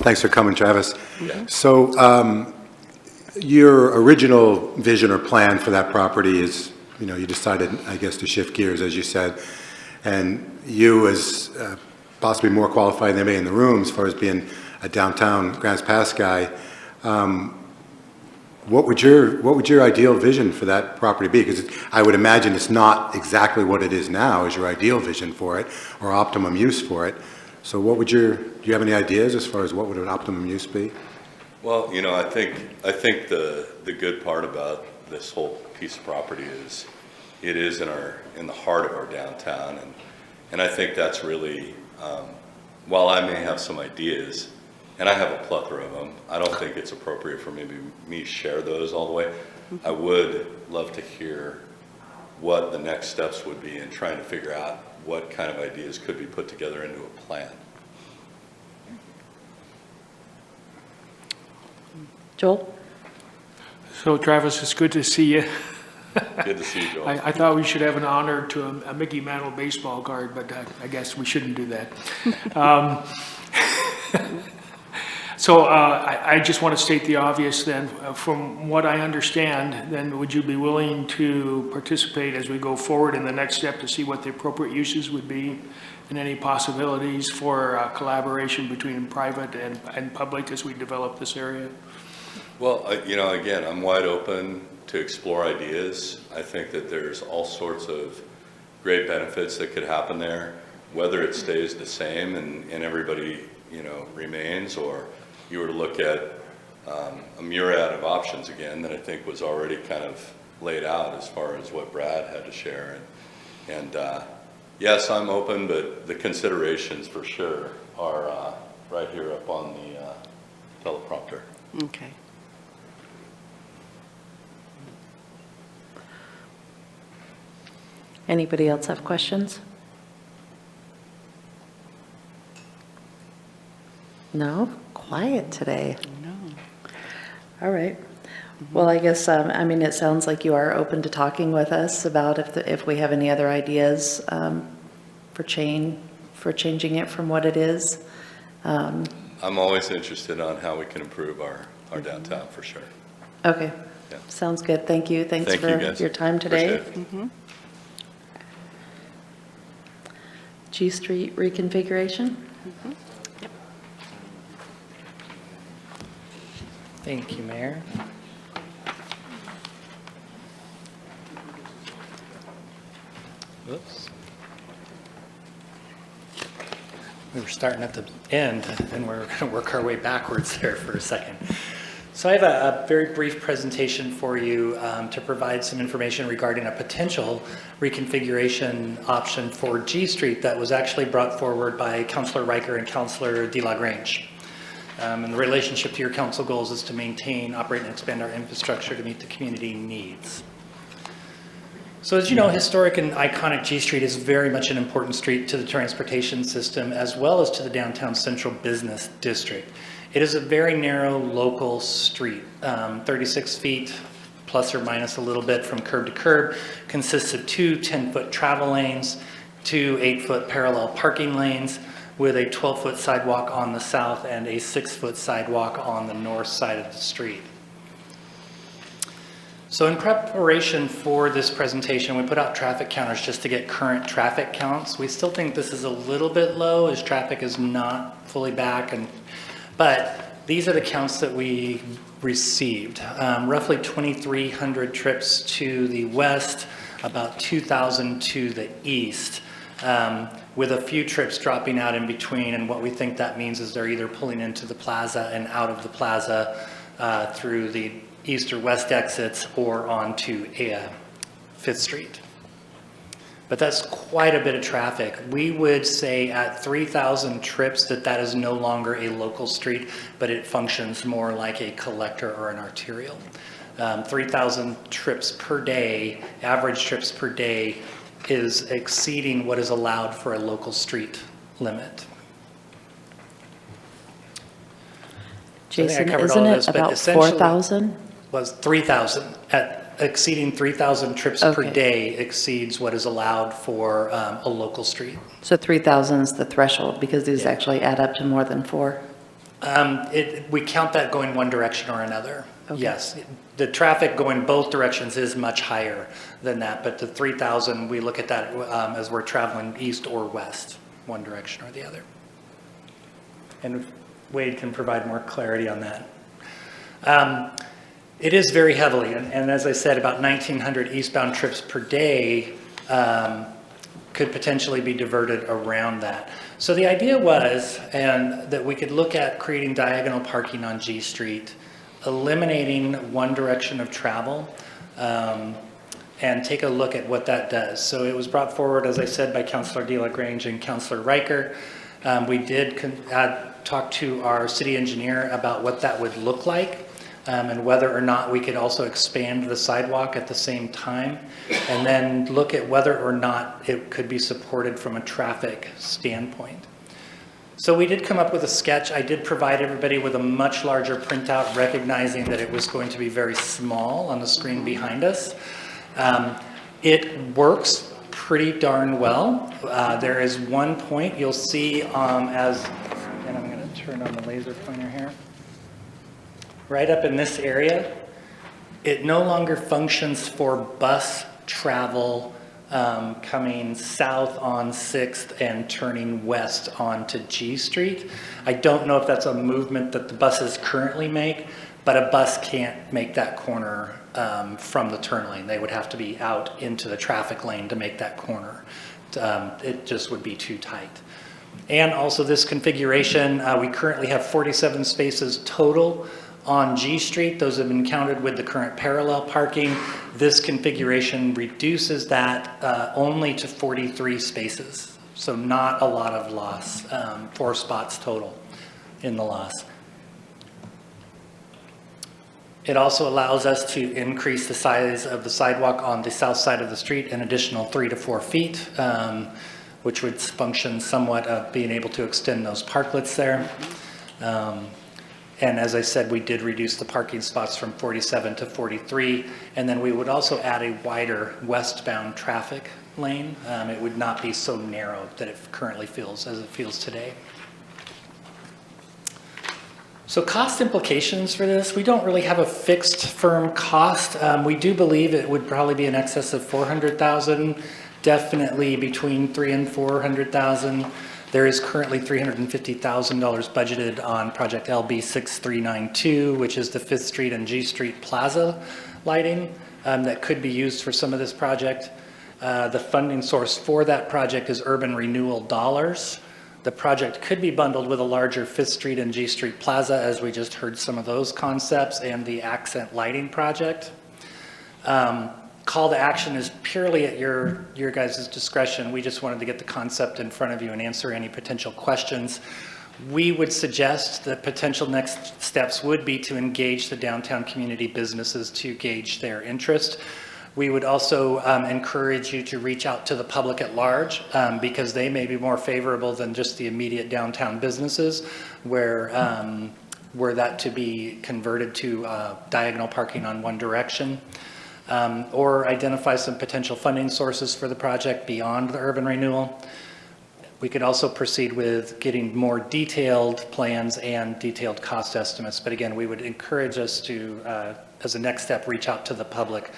Thanks for coming, Travis. Yeah. So your original vision or plan for that property is, you know, you decided, I guess, to shift gears, as you said, and you as possibly more qualified than anybody in the room as far as being a downtown Grants Pass guy, what would your ideal vision for that property be? Because I would imagine it's not exactly what it is now as your ideal vision for it or optimum use for it. So do you have any ideas as far as what would an optimum use be? Well, you know, I think the good part about this whole piece of property is it is in the heart of our downtown, and I think that's really, while I may have some ideas, and I have a plethora of them, I don't think it's appropriate for maybe me share those all the way. I would love to hear what the next steps would be in trying to figure out what kind of ideas could be put together into a plan. Joel? So Travis, it's good to see you. Good to see you, Joel. I thought we should have an honor to a Mickey Mantle baseball card, but I guess we shouldn't do that. So I just want to state the obvious then. From what I understand, then would you be willing to participate as we go forward in the next step to see what the appropriate uses would be and any possibilities for collaboration between private and public as we develop this area? Well, you know, again, I'm wide open to explore ideas. I think that there's all sorts of great benefits that could happen there, whether it stays the same and everybody, you know, remains, or you were to look at a myriad of options again that I think was already kind of laid out as far as what Brad had to share. And yes, I'm open, but the considerations for sure are right here up on the teleprompter. Okay. Anybody else have questions? No? Quiet today. No. All right. Well, I guess, I mean, it sounds like you are open to talking with us about if we have any other ideas for changing it from what it is. I'm always interested on how we can improve our our downtown for sure. Okay, Yeah. sounds good. Thank you. Thanks Thank you, for guys. your time today. Appreciate it. G Street reconfiguration? Thank you, Mayor. Whoops. We were starting at the end, and we're going to work our way backwards there for a second. So I have a very brief presentation for you to provide some information regarding a potential reconfiguration option for G Street that was actually brought forward by Councilor Riker and Councilor DeLagrange. And the relationship to your council goals is to maintain, operate, and expand our infrastructure to meet the community needs. So as you know, historic and iconic G Street is very much an important street to the transportation system as well as to the downtown central business district. It is a very narrow local street, 36 feet plus or minus a little bit from curb to curb, consists of two 10-foot travel lanes, two 8-foot parallel parking lanes with a 12-foot sidewalk on the south and a 6-foot sidewalk on the north side of the street. So in preparation for this presentation, we put out traffic counters just to get current traffic counts. We still think this is a little bit low as traffic is not fully back, but these are the counts that we received. Roughly 2,300 trips to the west, about 2,000 to the east, with a few trips dropping out in between. And what we think that means is they're either pulling into the plaza and out of the plaza through the east or west exits or onto 5th Street. But that's quite a bit of traffic. We would say at 3,000 trips that is no longer a local street, but it functions more like a collector or an arterial. 3,000 trips per day, average trips per day, is exceeding what is allowed for a local street limit. Jason, isn't it about 4,000? Was 3,000. Exceeding 3,000 trips per day exceeds what is allowed for a local street. So 3,000 is the threshold because these actually add up to more than 4? We count that going one direction or another. Okay. Yes, the traffic going both directions is much higher than that, but the 3,000, we look at that as we're traveling east or west, one direction or the other. And Wade can provide more clarity on that. It is very heavily, and as I said, about 1,900 eastbound trips per day could potentially be diverted around that. So the idea was, and that we could look at creating diagonal parking on G Street, eliminating one direction of travel, and take a look at what that does. So it was brought forward, as I said, by Councilor DeLagrange and Councilor Riker. We did talk to our city engineer about what that would look like. And whether or not we could also expand the sidewalk at the same time, and then look at whether or not it could be supported from a traffic standpoint. So we did come up with a sketch. I did provide everybody with a much larger printout, recognizing that it was going to be very small on the screen behind us. It works pretty darn well. There is one point you'll see and I'm going to turn on the laser pointer here. Right up in this area, it no longer functions for bus travel coming south on 6th and turning west onto G Street. I don't know if that's a movement that the buses currently make, but a bus can't make that corner from the turn lane. They would have to be out into the traffic lane to make that corner. It just would be too tight. And also this configuration, we currently have 47 spaces total on G Street. Those have been counted with the current parallel parking. This configuration reduces that only to 43 spaces. So not a lot of loss, 4 spots total in the loss. It also allows us to increase the size of the sidewalk on the south side of the street an additional 3 to 4 feet, which would function somewhat of being able to extend those parklets there. And as I said, we did reduce the parking spots from 47 to 43, and then we would also add a wider westbound traffic lane. It would not be so narrow that it currently feels as it feels today. So cost implications for this, we don't really have a fixed firm cost. We do believe it would probably be in excess of 400,000, definitely between 300,000 and 400,000. There is currently $350,000 budgeted on project LB 6392, which is the 5th Street and G Street Plaza lighting that could be used for some of this project. The funding source for that project is urban renewal dollars. The project could be bundled with a larger 5th Street and G Street Plaza, as we just heard some of those concepts, and the accent lighting project. Call to action is purely at your guys' discretion. We just wanted to get the concept in front of you and answer any potential questions. We would suggest that potential next steps would be to engage the downtown community businesses to gauge their interest. We would also encourage you to reach out to the public at large because they may be more favorable than just the immediate downtown businesses were that to be converted to diagonal parking on one direction. Or identify some potential funding sources for the project beyond the urban renewal. We could also proceed with getting more detailed plans and detailed cost estimates. But again, we would encourage us to, as a next step, reach out to the public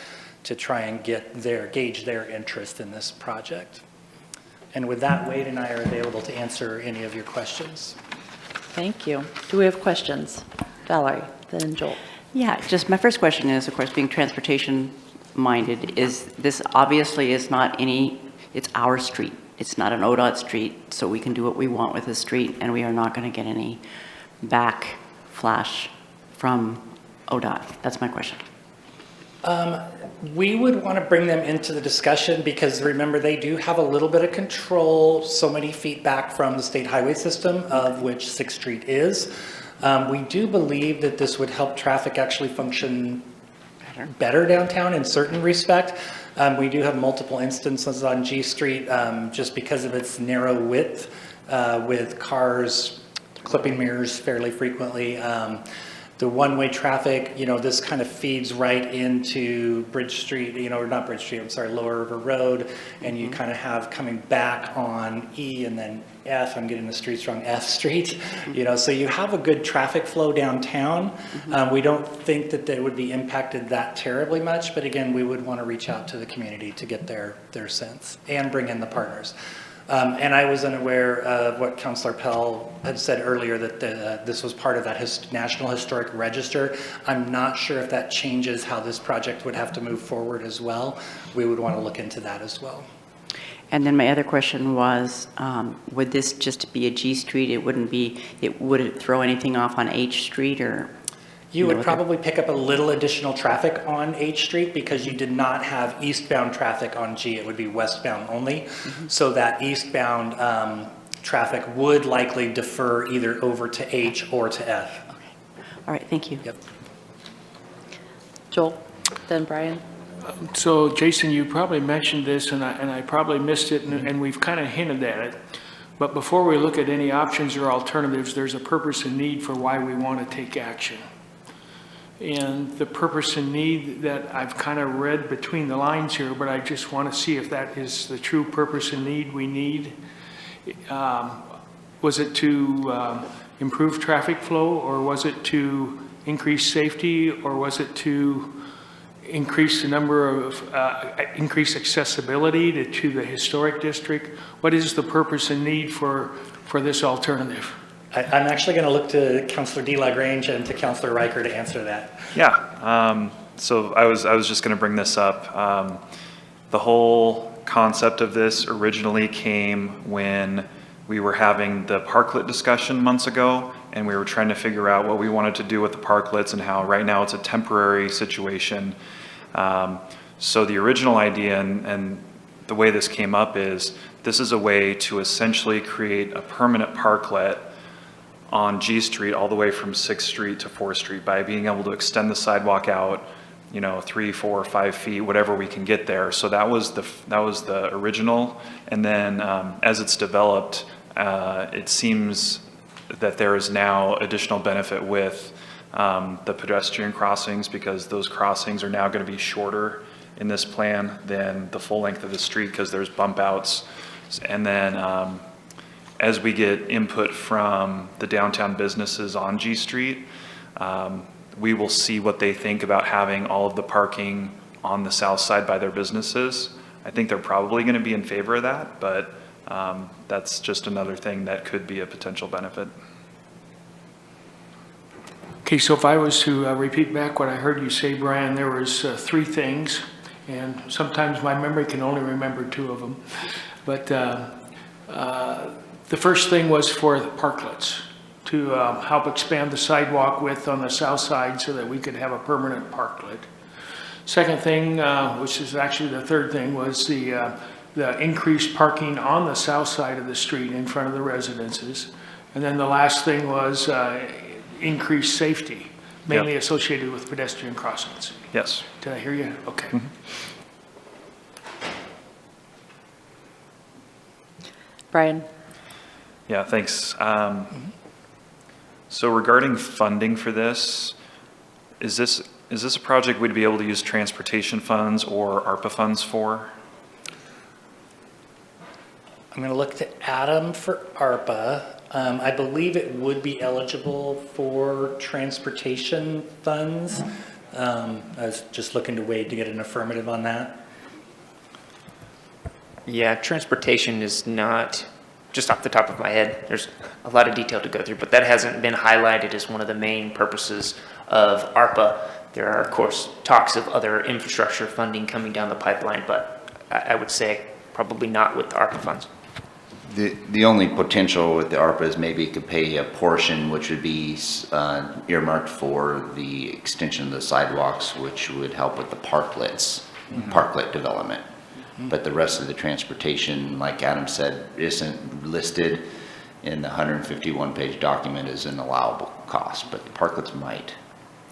to try and gauge their interest in this project. And with that, Wade and I are available to answer any of your questions. Thank you. Do we have questions? Valerie, then Joel. Yeah, just my first question is, of course, being transportation minded, is this obviously is not it's our street. It's not an ODOT street, so we can do what we want with the street, and we are not going to get any backflash from ODOT. That's my question. We would want to bring them into the discussion because remember, they do have a little bit of control so many feet back from the state highway system, of which 6th Street is. We do believe that this would help traffic actually function better downtown in certain respect. We do have multiple instances on G Street just because of its narrow width with cars clipping mirrors fairly frequently. The one-way traffic, this kind of feeds right into Bridge Street, or not Bridge Street, I'm sorry, Lower River Road, and you kind of have coming back on E and then F, I'm getting the streets wrong, F Street, so you have a good traffic flow downtown. We don't think that they would be impacted that terribly much, but again, we would want to reach out to the community to get their sense and bring in the partners. And I was unaware of what Councilor Pell had said earlier, that this was part of that National Historic Register. I'm not sure if that changes how this project would have to move forward as well. We would want to look into that as well. And then my other question was, would this just be a G Street? Would it throw anything off on H Street or? You would probably pick up a little additional traffic on H Street because you did not have eastbound traffic on G. It would be westbound only. So that eastbound traffic would likely defer either over to H or to F. Okay. All right, thank you. Yep. Joel, then Brian. So Jason, you probably mentioned this and I probably missed it and we've kind of hinted at it. But before we look at any options or alternatives, there's a purpose and need for why we want to take action. And the purpose and need that I've kind of read between the lines here, but I just want to see if that is the true purpose and need we need. Was it to improve traffic flow, or was it to increase safety, or was it to increase the number of, increase accessibility to the historic district? What is the purpose and need for this alternative? I'm actually going to look to Councilor DeLagrange and to Councilor Riker to answer that. Yeah, so I was just going to bring this up. The whole concept of this originally came when we were having the parklet discussion months ago, and we were trying to figure out what we wanted to do with the parklets and how right now it's a temporary situation. So the original idea and the way this came up is this is a way to essentially create a permanent parklet on G Street all the way from 6th Street to 4th Street by being able to extend the sidewalk out, 3, 4, 5 feet, whatever we can get there. So that was the original. And then as it's developed, it seems that there is now additional benefit with the pedestrian crossings, because those crossings are now going to be shorter in this plan than the full length of the street because there's bump outs. And then as we get input from the downtown businesses on G Street, we will see what they think about having all of the parking on the south side by their businesses. I think they're probably going to be in favor of that, but that's just another thing that could be a potential benefit. Okay, so if I was to repeat back what I heard you say, Brian, there was 3 things, and sometimes my memory can only remember 2 of them. But the first thing was for the parklets, to help expand the sidewalk width on the south side so that we could have a permanent parklet. Second thing, which is actually the third thing, was the increased parking on the south side of the street in front of the residences. And then the last thing was increased safety, mainly associated with pedestrian crossings. Yes. Did I hear you? Okay. Mm-hmm. Brian? Yeah, thanks. So regarding funding for this, is this a project we'd be able to use transportation funds or ARPA funds for? I'm going to look to Adam for ARPA. I believe it would be eligible for transportation funds. I was just looking to Wade to get an affirmative on that. Yeah, transportation is not, just off the top of my head, there's a lot of detail to go through, but that hasn't been highlighted as one of the main purposes of ARPA. There are, of course, talks of other infrastructure funding coming down the pipeline, but I would say probably not with the ARPA funds. The only potential with the ARPA is maybe it could pay a portion, which would be earmarked for the extension of the sidewalks, which would help with the parklets, parklet development. But the rest of the transportation, like Adam said, isn't listed in the 151-page document as an allowable cost, but the parklets might.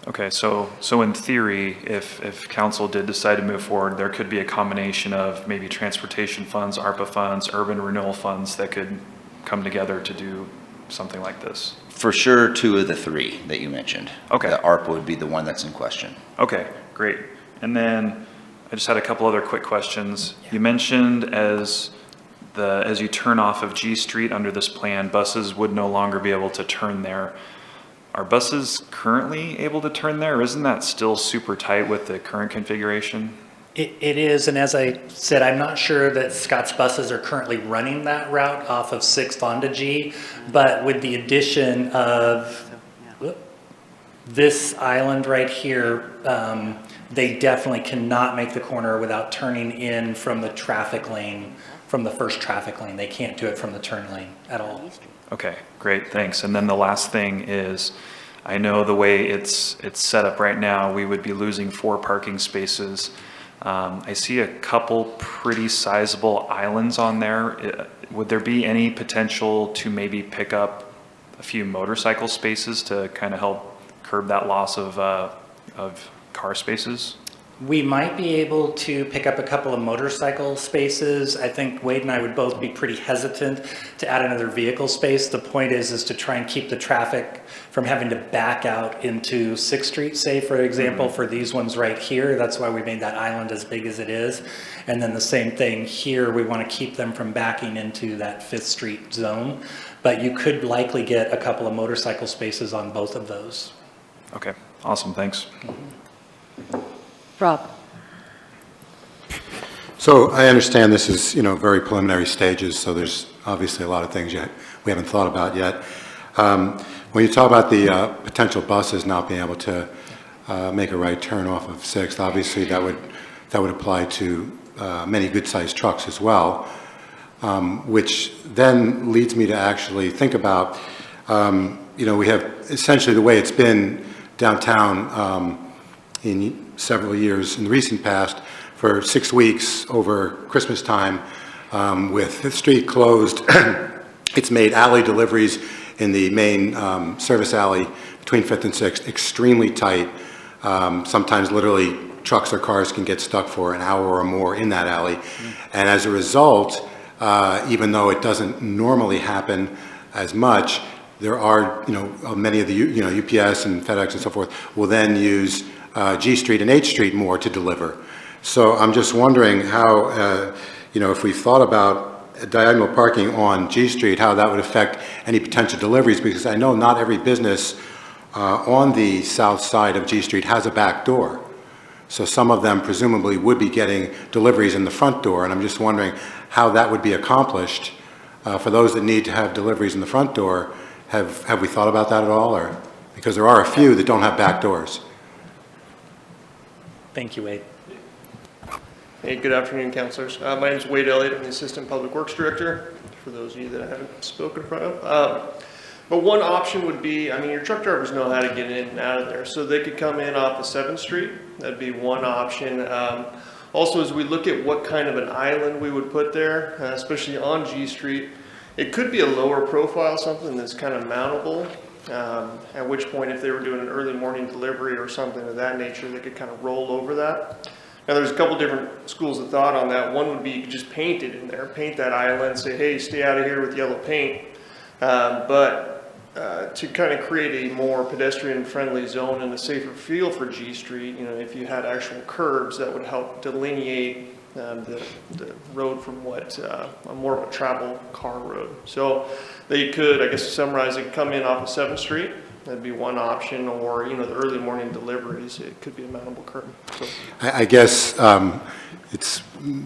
Okay, so in theory, if council did decide to move forward, there could be a combination of maybe transportation funds, ARPA funds, urban renewal funds that could come together to do something like this. For sure, 2 of the 3 that you mentioned. Okay. The ARPA would be the one that's in question. Okay, great. And then I just had a couple other quick questions. You mentioned as you turn off of G Street under this plan, buses would no longer be able to turn there. Are buses currently able to turn there, or isn't that still super tight with the current configuration? It is, and as I said, I'm not sure that Scott's buses are currently running that route off of 6th onto G, but with the addition of this island right here, they definitely cannot make the corner without turning in from the traffic lane, from the first traffic lane. They can't do it from the turn lane at all. Okay, great, thanks. And then the last thing is, I know the way it's set up right now, we would be losing 4 parking spaces. I see a couple pretty sizable islands on there. Would there be any potential to maybe pick up a few motorcycle spaces to kind of help curb that loss of car spaces? We might be able to pick up a couple of motorcycle spaces. I think Wade and I would both be pretty hesitant to add another vehicle space. The point is to try and keep the traffic from having to back out into 6th Street, say, for example, for these ones right here. That's why we made that island as big as it is. And then the same thing here, we want to keep them from backing into that 5th Street zone. But you could likely get a couple of motorcycle spaces on both of those. Okay, awesome, thanks. Rob? So I understand this is, very preliminary stages, so there's obviously a lot of things we haven't thought about yet. When you talk about the potential buses not being able to make a right turn off of 6th, obviously that would apply to many good-sized trucks as well, which then leads me to actually think about, we have essentially the way it's been downtown in several years in the recent past, for 6 weeks over Christmas time, with 5th Street closed. It's made alley deliveries in the main service alley between 5th and 6th extremely tight. Sometimes literally trucks or cars can get stuck for an hour or more in that alley. And as a result, even though it doesn't normally happen as much, there are, many of the, UPS and FedEx and so forth will then use G Street and H Street more to deliver. So I'm just wondering how, if we've thought about diagonal parking on G Street, how that would affect any potential deliveries, because I know not every business on the south side of G Street has a back door. So some of them presumably would be getting deliveries in the front door, and I'm just wondering how that would be accomplished. For those that need to have deliveries in the front door, have we thought about that at all? Or because there are a few that don't have back doors. Thank you, Wade. Hey, good afternoon, councilors. My name is Wade Elliott. I'm the Assistant Public Works Director, for those of you that I haven't spoken in front of. But one option would be, I mean, your truck drivers know how to get in and out of there, so they could come in off of 7th Street. That'd be one option. Also, as we look at what kind of an island we would put there, especially on G Street, it could be a lower profile, something that's kind of mountable. At which point, if they were doing an early morning delivery or something of that nature, they could kind of roll over that. Now, there's a couple different schools of thought on that. One would be you could just paint it in there, paint that island, say, hey, stay out of here with yellow paint. To kind of create a more pedestrian-friendly zone and a safer feel for G Street, you know, if you had actual curbs, that would help delineate the road from what more of a travel car road. So they could, I guess to summarize, they could come in off of 7th Street. That'd be one option, or, you know, the early morning deliveries, it could be a mountable curb. So. I guess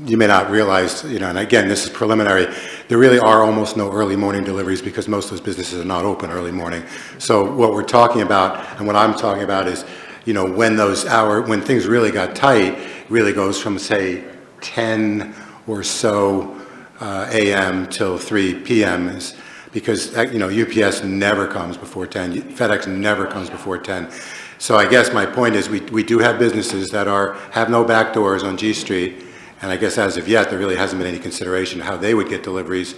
you may not realize, you know, and again, this is preliminary, there really are almost no early morning deliveries because most of those businesses are not open early morning. So what we're talking about, and what I'm talking about is, you know, when when things really got tight, really goes from, say, 10 or so a.m. till 3 p.m. is, because, you know, UPS never comes before 10, FedEx never comes before 10. So I guess my point is we do have businesses that have no back doors on G Street, and I guess as of yet, there really hasn't been any consideration of how they would get deliveries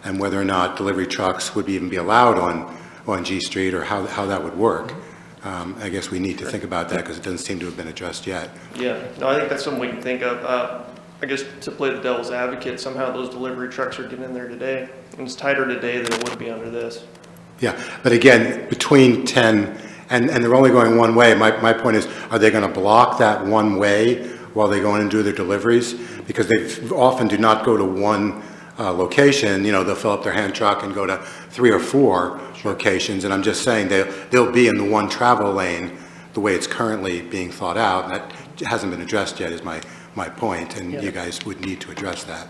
and whether or not delivery trucks would even be allowed on G Street, or how that would work. I guess we need to think about that because it doesn't seem to have been addressed yet. Yeah, no, I think that's something we can think of. I guess to play the devil's advocate, somehow those delivery trucks are getting in there today, and it's tighter today than it would be under this. Yeah, but again, between 10 and they're only going one way, my point is, are they going to block that one way while they go in and do their deliveries? Because they often do not go to one location. You know, they'll fill up their hand truck and go to 3 or 4 locations, and I'm just saying they'll be in the one travel lane the way it's currently being thought out, and that hasn't been addressed yet is my point, and you guys would need to address that.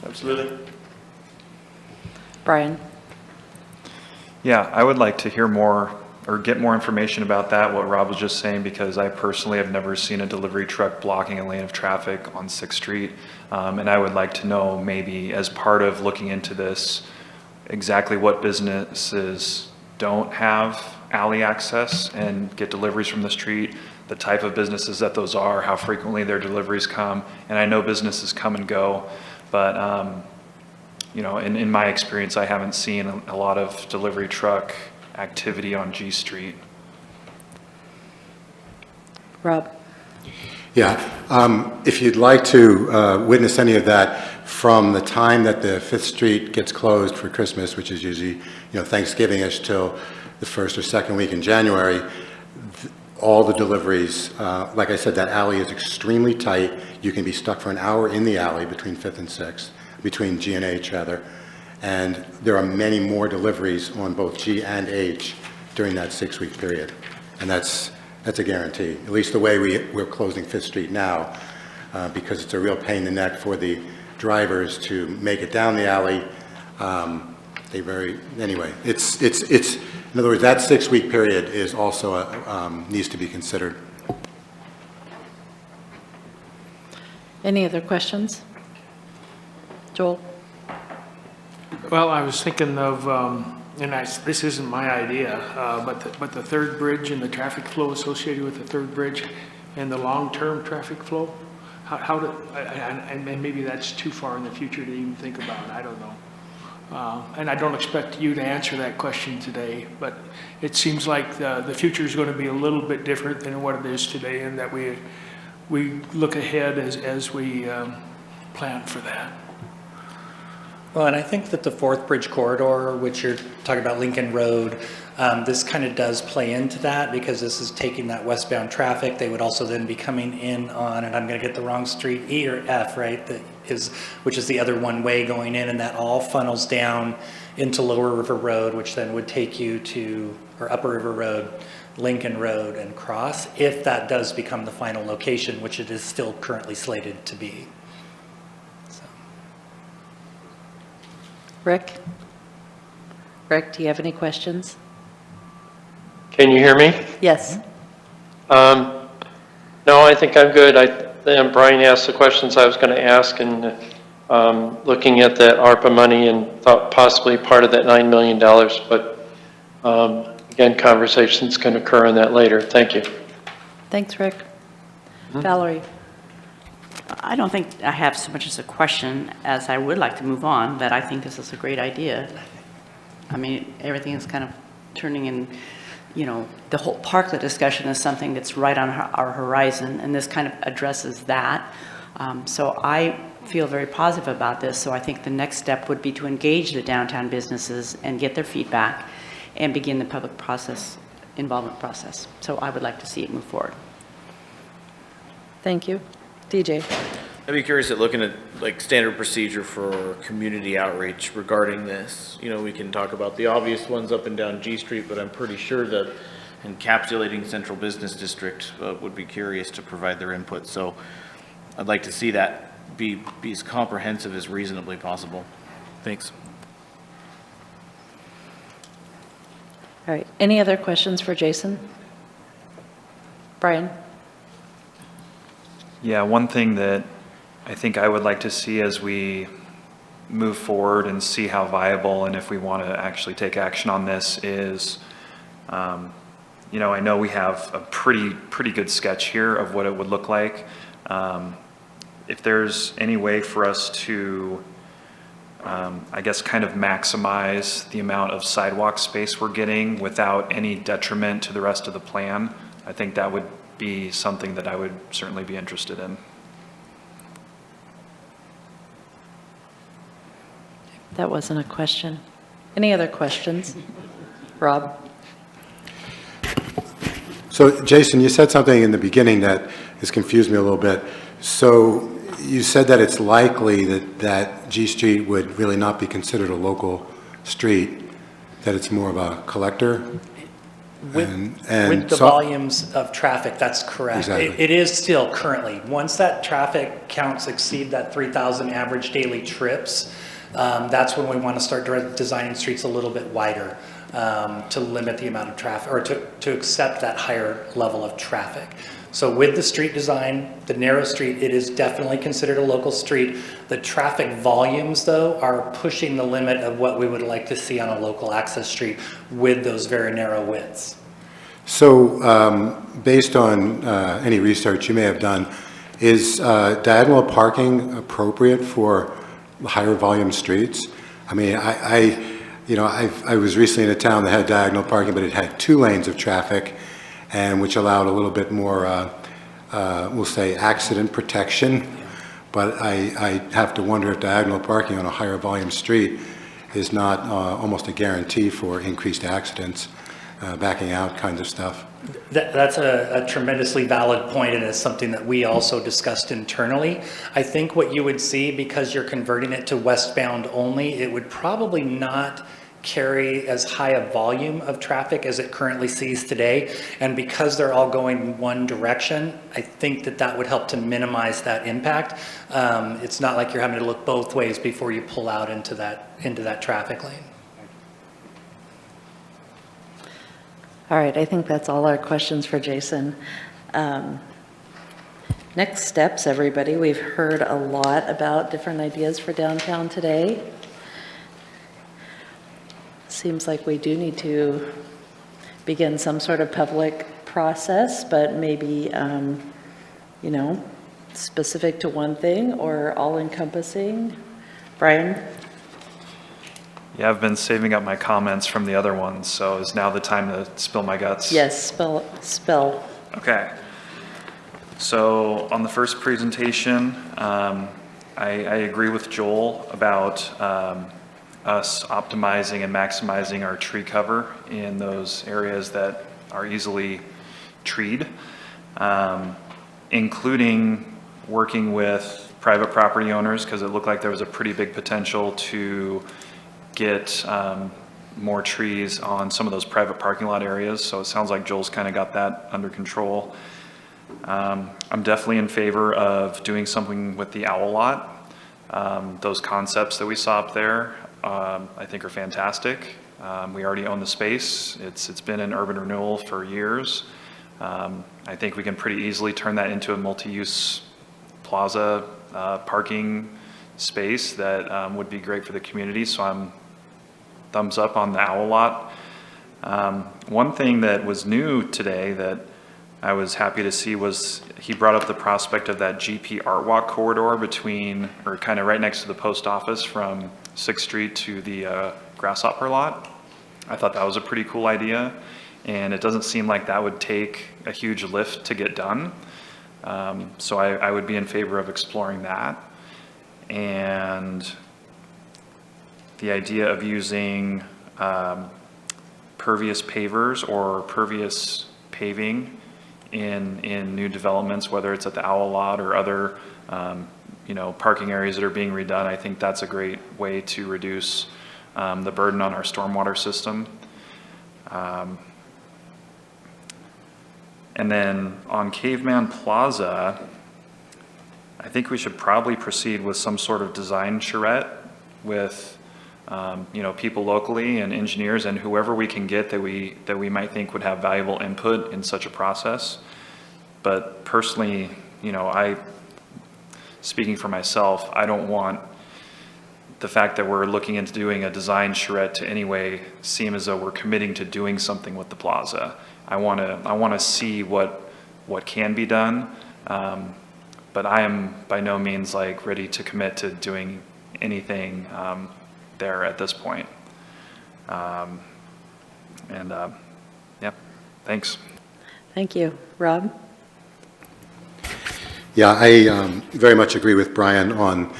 Absolutely. Brian? Yeah, I would like to hear more or get more information about that, what Rob was just saying, because I personally have never seen a delivery truck blocking a lane of traffic on 6th Street. And I would like to know, maybe as part of looking into this, exactly what businesses don't have alley access and get deliveries from the street, the type of businesses that those are, how frequently their deliveries come. And I know businesses come and go, but you know, in my experience, I haven't seen a lot of delivery truck activity on G Street. Rob? Yeah, if you'd like to witness any of that from the time that the 5th Street gets closed for Christmas, which is usually, you know, Thanksgiving-ish till the 1st or 2nd week in January, all the deliveries, like I said, that alley is extremely tight. You can be stuck for an hour in the alley between 5th and 6th, between G and H rather. And there are many more deliveries on both G and H during that 6-week period. And that's a guarantee, at least the way we're closing 5th Street now, because it's a real pain in the neck for the drivers to make it down the alley. Anyway, it's in other words, that 6-week period is also needs to be considered. Any other questions? Joel? Well, I was thinking of, this isn't my idea, but the third bridge and the traffic flow associated with the third bridge and the long-term traffic flow, and maybe that's too far in the future to even think about, I don't know. And I don't expect you to answer that question today, but it seems like the future is going to be a little bit different than what it is today, and that we look ahead as we plan for that. Well, and I think that the 4th Bridge Corridor, which you're talking about Lincoln Road, this kind of does play into that, because this is taking that westbound traffic. They would also then be coming in on, and I'm going to get the wrong street, E or F, right? The which is the other one-way going in, and that all funnels down into Lower River Road, which then would take you to, or Upper River Road, Lincoln Road, and Cross, if that does become the final location, which it is still currently slated to be. So. Rick? Rick, do you have any questions? Can you hear me? Yes. No, I think I'm good. Brian asked the questions I was going to ask, and looking at that ARPA money and thought possibly part of that $9 million, but again, conversations can occur on that later. Thank you. Thanks, Rick. Valerie? I don't think I have so much as a question as I would like to move on, but I think this is a great idea. I mean, everything is kind of turning in, you know, the whole parklet discussion is something that's right on our horizon, and this kind of addresses that. So I feel very positive about this. So I think the next step would be to engage the downtown businesses and get their feedback and begin the public process, involvement process. So I would like to see it move forward. Thank you. DJ? I'd be curious at looking at like standard procedure for community outreach regarding this. You know, we can talk about the obvious ones up and down G Street, but I'm pretty sure that encapsulating Central Business District would be curious to provide their input. So I'd like to see that be as comprehensive as reasonably possible. Thanks. All right. Any other questions for Jason? Brian? Yeah, one thing that I think I would like to see as we move forward and see how viable and if we want to actually take action on this is, you know, I know we have a pretty good sketch here of what it would look like. If there's any way for us to, I guess, kind of maximize the amount of sidewalk space we're getting without any detriment to the rest of the plan, I think that would be something that I would certainly be interested in. That wasn't a question. Any other questions? Rob? So, Jason, you said something in the beginning that has confused me a little bit. So you said that it's likely that G Street would really not be considered a local street, that it's more of a collector? With the volumes of traffic, that's correct. Exactly. It is still currently. Once that traffic counts exceed that 3,000 average daily trips, that's when we want to start designing streets a little bit wider to limit the amount of traffic, or to accept that higher level of traffic. So with the street design, the narrow street, it is definitely considered a local street. The traffic volumes, though, are pushing the limit of what we would like to see on a local access street with those very narrow widths. So based on any research you may have done, is diagonal parking appropriate for higher volume streets? I mean, I was recently in a town that had diagonal parking, but it had 2 lanes of traffic, and which allowed a little bit more, we'll say, accident protection. But I have to wonder if diagonal parking on a higher volume street is not almost a guarantee for increased accidents, backing out kinds of stuff. That's a tremendously valid point, and it's something that we also discussed internally. I think what you would see, because you're converting it to westbound only, it would probably not carry as high a volume of traffic as it currently sees today. And because they're all going one direction, I think that would help to minimize that impact. It's not like you're having to look both ways before you pull out into that traffic lane. All right, I think that's all our questions for Jason. Next steps, everybody. We've heard a lot about different ideas for downtown today. Seems like we do need to begin some sort of public process, but maybe, you know, specific to one thing or all-encompassing. Brian? Yeah, I've been saving up my comments from the other ones, so is now the time to spill my guts? Yes, spill. Okay. So on the first presentation, I agree with Joel about us optimizing and maximizing our tree cover in those areas that are easily treed, including working with private property owners, because it looked like there was a pretty big potential to get more trees on some of those private parking lot areas. So it sounds like Joel's kind of got that under control. I'm definitely in favor of doing something with the owl lot. Those concepts that we saw up there, I think are fantastic. We already own the space. It's been in urban renewal for years. I think we can pretty easily turn that into a multi-use plaza parking space that would be great for the community. So I'm thumbs up on the owl lot. One thing that was new today that I was happy to see was he brought up the prospect of that GP Art Walk corridor between, or kind of right next to the post office from 6th Street to the Grasshopper lot. I thought that was a pretty cool idea, and it doesn't seem like that would take a huge lift to get done. So I would be in favor of exploring that. And the idea of using pervious pavers or pervious paving in new developments, whether it's at the owl lot or other parking areas that are being redone, I think that's a great way to reduce the burden on our stormwater system. And then on Caveman Plaza, I think we should probably proceed with some sort of design charrette with people locally and engineers and whoever we can get that we might think would have valuable input in such a process. But personally, speaking for myself, I don't want the fact that we're looking into doing a design charrette to anyway seem as though we're committing to doing something with the plaza. I want to see what can be done, but I am by no means ready to commit to doing anything there at this point. Yeah, thanks. Thank you. Rob? Yeah, I very much agree with Brian on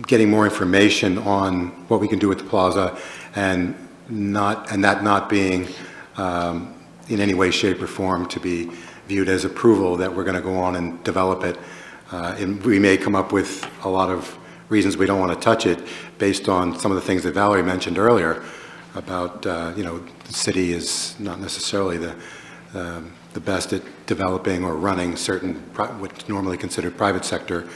getting more information on what we can do with the plaza and that not being in any way, shape, or form to be viewed as approval that we're going to go on and develop it. And we may come up with a lot of reasons we don't want to touch it based on some of the things that Valerie mentioned earlier about, the city is not necessarily the best at developing or running certain what's normally considered private sector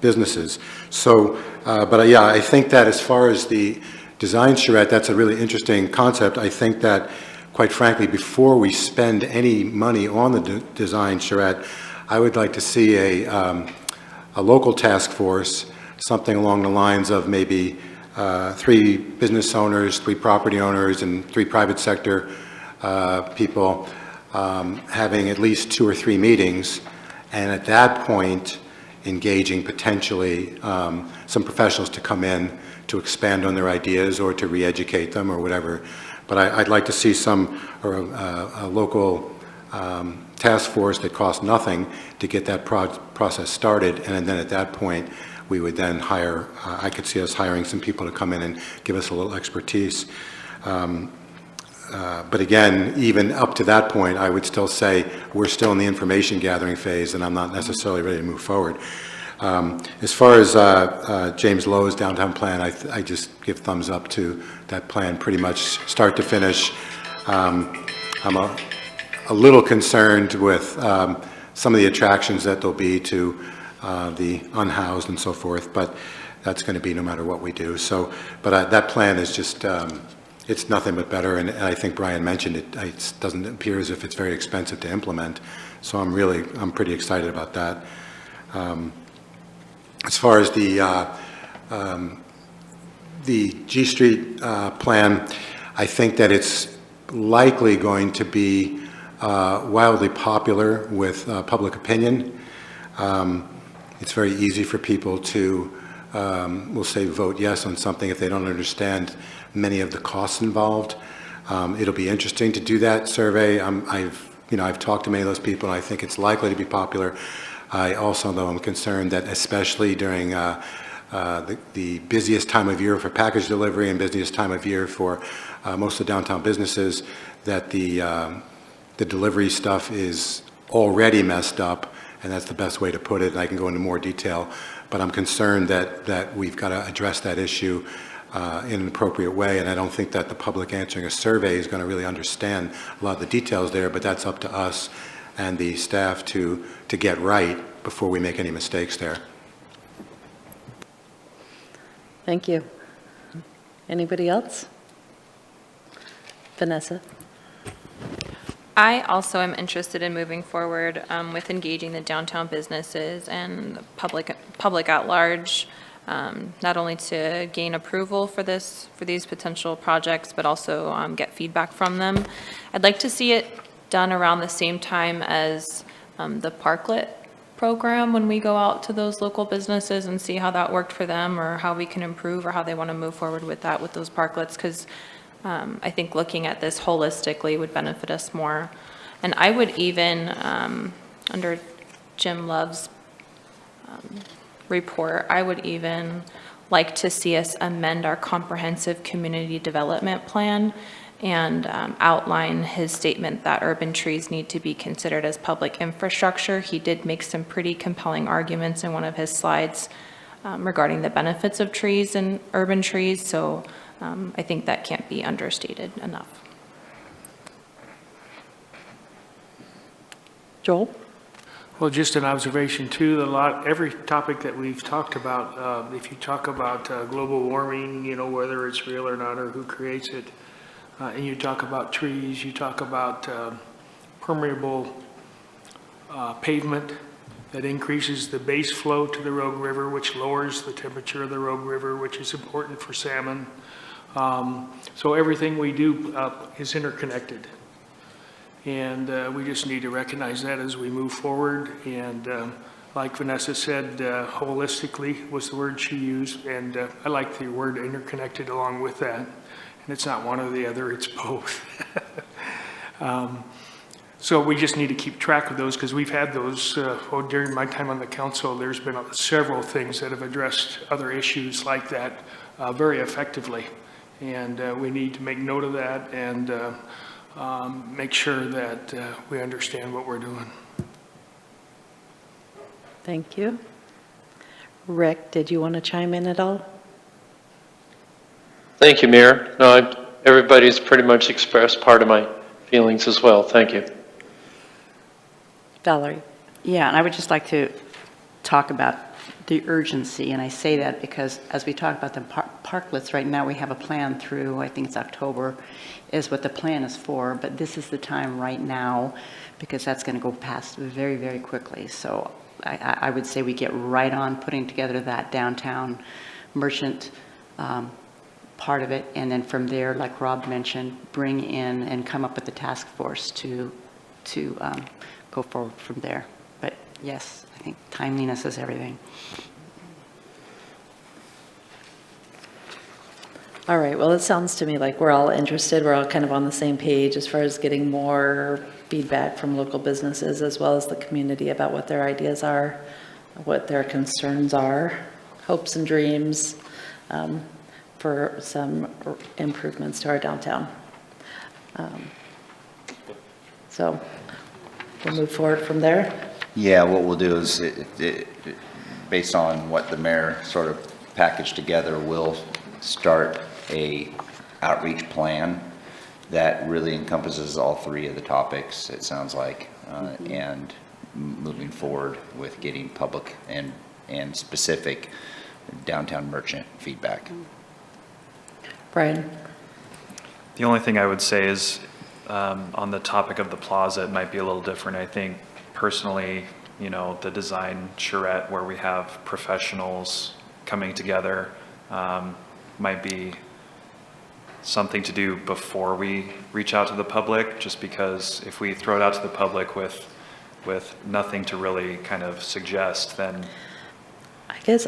businesses. So, yeah, I think that as far as the design charrette, that's a really interesting concept. I think that, quite frankly, before we spend any money on the design charrette, I would like to see a local task force, something along the lines of maybe 3 business owners, 3 property owners, and 3 private sector people having at least 2 or 3 meetings, and at that point engaging potentially some professionals to come in to expand on their ideas or to re-educate them or whatever. But I'd like to see a local task force that costs nothing to get that process started, and then at that point we would then hire, I could see us hiring some people to come in and give us a little expertise. But again, even up to that point, I would still say we're still in the information gathering phase, and I'm not necessarily ready to move forward. As far as James Lowe's downtown plan, I just give thumbs up to that plan pretty much start to finish. I'm a little concerned with some of the attractions that there'll be to the unhoused and so forth, but that's going to be no matter what we do. So, but that plan is just, it's nothing but better, and I think Brian mentioned it. It doesn't appear as if it's very expensive to implement, so I'm pretty excited about that. As far as the G Street plan, I think that it's likely going to be wildly popular with public opinion. It's very easy for people to, we'll say, vote yes on something if they don't understand many of the costs involved. It'll be interesting to do that survey. I've talked to many of those people, and I think it's likely to be popular. I also, though, am concerned that especially during the busiest time of year for package delivery and busiest time of year for most of the downtown businesses, that the delivery stuff is already messed up, and that's the best way to put it, and I can go into more detail. But I'm concerned that we've got to address that issue in an appropriate way, and I don't think that the public answering a survey is going to really understand a lot of the details there, but that's up to us and the staff to get right before we make any mistakes there. Thank you. Anybody else? Vanessa? I also am interested in moving forward with engaging the downtown businesses and the public at large, not only to gain approval for these potential projects, but also get feedback from them. I'd like to see it done around the same time as the Parklet program, when we go out to those local businesses and see how that worked for them, or how we can improve, or how they want to move forward with that, with those parklets, because I think looking at this holistically would benefit us more. And I would even, under Jim Love's report, I would even like to see us amend our comprehensive community development plan and outline his statement that urban trees need to be considered as public infrastructure. He did make some pretty compelling arguments in one of his slides regarding the benefits of trees and urban trees, so I think that can't be understated enough. Joel? Well, just an observation too, every topic that we've talked about, if you talk about global warming, you know, whether it's real or not, or who creates it, and you talk about trees, you talk about permeable pavement that increases the base flow to the Rogue River, which lowers the temperature of the Rogue River, which is important for salmon. So everything we do is interconnected. And we just need to recognize that as we move forward. And like Vanessa said, holistically was the word she used. And I like the word interconnected along with that. And it's not one or the other, it's both. So we just need to keep track of those, because we've had those, during my time on the council, there's been several things that have addressed other issues like that very effectively. And we need to make note of that and make sure that we understand what we're doing. Thank you. Rick, did you want to chime in at all? Thank you, Mayor. No, everybody's pretty much expressed part of my feelings as well. Thank you. Valerie? Yeah, and I would just like to talk about the urgency, and I say that because as we talk about the parklets, right now we have a plan through, I think it's October, is what the plan is for, but this is the time right now, because that's going to go past very, very quickly. So I would say we get right on putting together that downtown merchant part of it, and then from there, like Rob mentioned, bring in and come up with the task force to go forward from there. But yes, I think timeliness is everything. All right, well, it sounds to me like we're all interested, we're all kind of on the same page as far as getting more feedback from local businesses as well as the community about what their ideas are, what their concerns are, hopes and dreams, for some improvements to our downtown. So we'll move forward from there. Yeah, what we'll do is, based on what the mayor sort of packaged together, we'll start a outreach plan that really encompasses all three of the topics, it sounds like, and moving forward with getting public and specific downtown merchant feedback. Brian? The only thing I would say is, on the topic of the plaza, it might be a little different. I think personally, you know, the design charrette where we have professionals coming together might be something to do before we reach out to the public, just because if we throw it out to the public with nothing to really kind of suggest, then I guess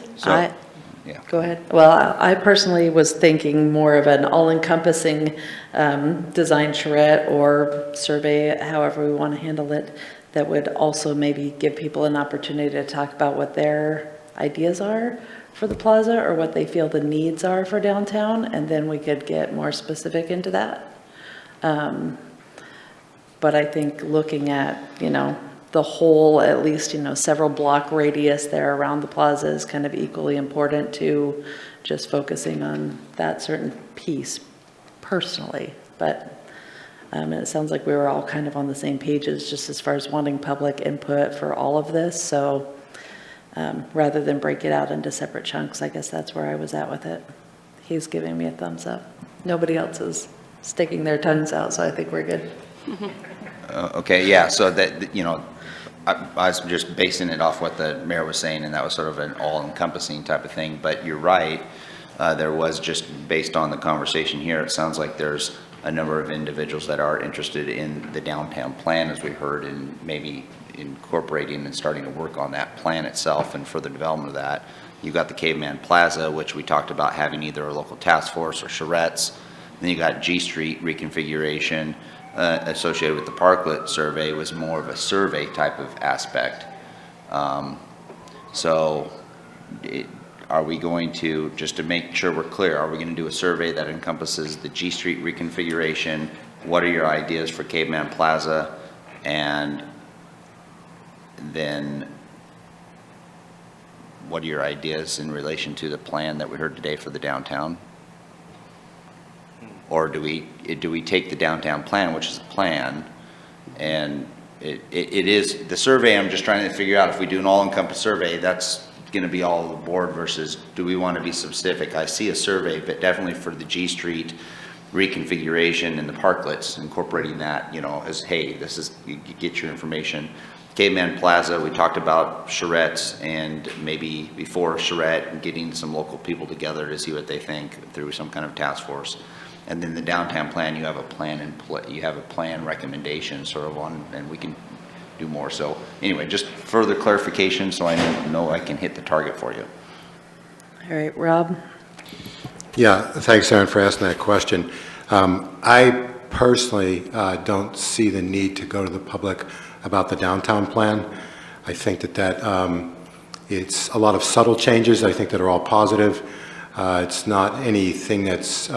yeah. Go ahead. Well, I personally was thinking more of an all-encompassing design charrette or survey, however we want to handle it, that would also maybe give people an opportunity to talk about what their ideas are for the plaza or what they feel the needs are for downtown, and then we could get more specific into that. But I think looking at, you know, the whole, at least, several block radius there around the plaza is kind of equally important to just focusing on that certain piece personally. But it sounds like we were all kind of on the same pages just as far as wanting public input for all of this. So rather than break it out into separate chunks, I guess that's where I was at with it. He's giving me a thumbs up. Nobody else is sticking their tongues out, so I think we're good. Okay, yeah, so that, I was just basing it off what the mayor was saying, and that was sort of an all-encompassing type of thing, but you're right. There was, just based on the conversation here, it sounds like there's a number of individuals that are interested in the downtown plan, as we heard, and maybe incorporating and starting to work on that plan itself and further development of that. You got the Caveman Plaza, which we talked about having either a local task force or Charrette's. Then you got G Street reconfiguration associated with the Parklet survey was more of a survey type of aspect. Are we going to, just to make sure we're clear, are we going to do a survey that encompasses the G Street reconfiguration? What are your ideas for Caveman Plaza? And then what are your ideas in relation to the plan that we heard today for the downtown? Or do we take the downtown plan, which is a plan, and it is, the survey, I'm just trying to figure out if we do an all-encompassing survey, that's going to be all the board versus do we want to be specific? I see a survey, but definitely for the G Street reconfiguration and the parklets, incorporating that, as, hey, this is, you get your information. Caveman Plaza, we talked about Charrette's, and maybe before Charrette and getting some local people together to see what they think through some kind of task force. And then the downtown plan, you have a plan you have a plan recommendation sort of on, and we can do more. So anyway, just further clarification so I know I can hit the target for you. All right, Rob? Yeah, thanks, Aaron, for asking that question. I personally don't see the need to go to the public about the downtown plan. I think that it's a lot of subtle changes, I think, that are all positive. It's not anything that's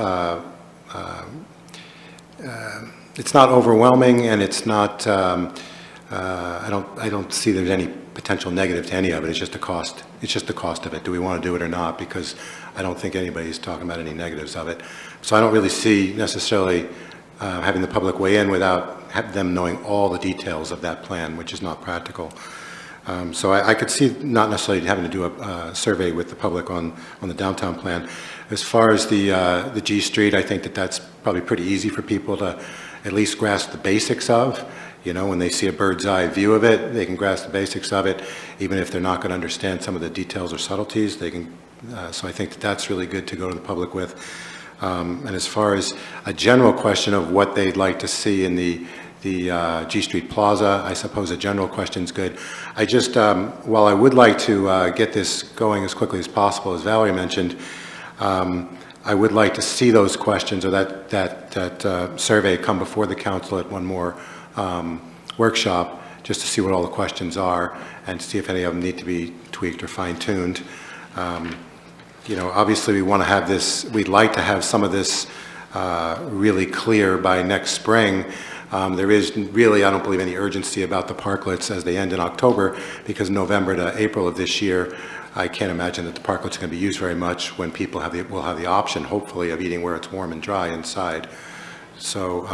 it's not overwhelming, and it's not I don't see there's any potential negative to any of it. It's just the cost. It's just the cost of it. Do we want to do it or not? Because I don't think anybody's talking about any negatives of it. So I don't really see necessarily having the public weigh in without them knowing all the details of that plan, which is not practical. So I could see not necessarily having to do a survey with the public on the downtown plan. As far as the G Street, I think that's probably pretty easy for people to at least grasp the basics of. When they see a bird's eye view of it, they can grasp the basics of it, even if they're not going to understand some of the details or subtleties. They can. So I think that's really good to go to the public with. And as far as a general question of what they'd like to see in the G Street Plaza, I suppose a general question is good. I just, while I would like to get this going as quickly as possible, as Valerie mentioned, I would like to see those questions or that survey come before the council at one more workshop, just to see what all the questions are and see if any of them need to be tweaked or fine-tuned. Obviously we want to have this, we'd like to have some of this really clear by next spring. There is really, I don't believe, any urgency about the parklets as they end in October, because November to April of this year, I can't imagine that the parklets are going to be used very much when people will have the option, hopefully, of eating where it's warm and dry inside. So,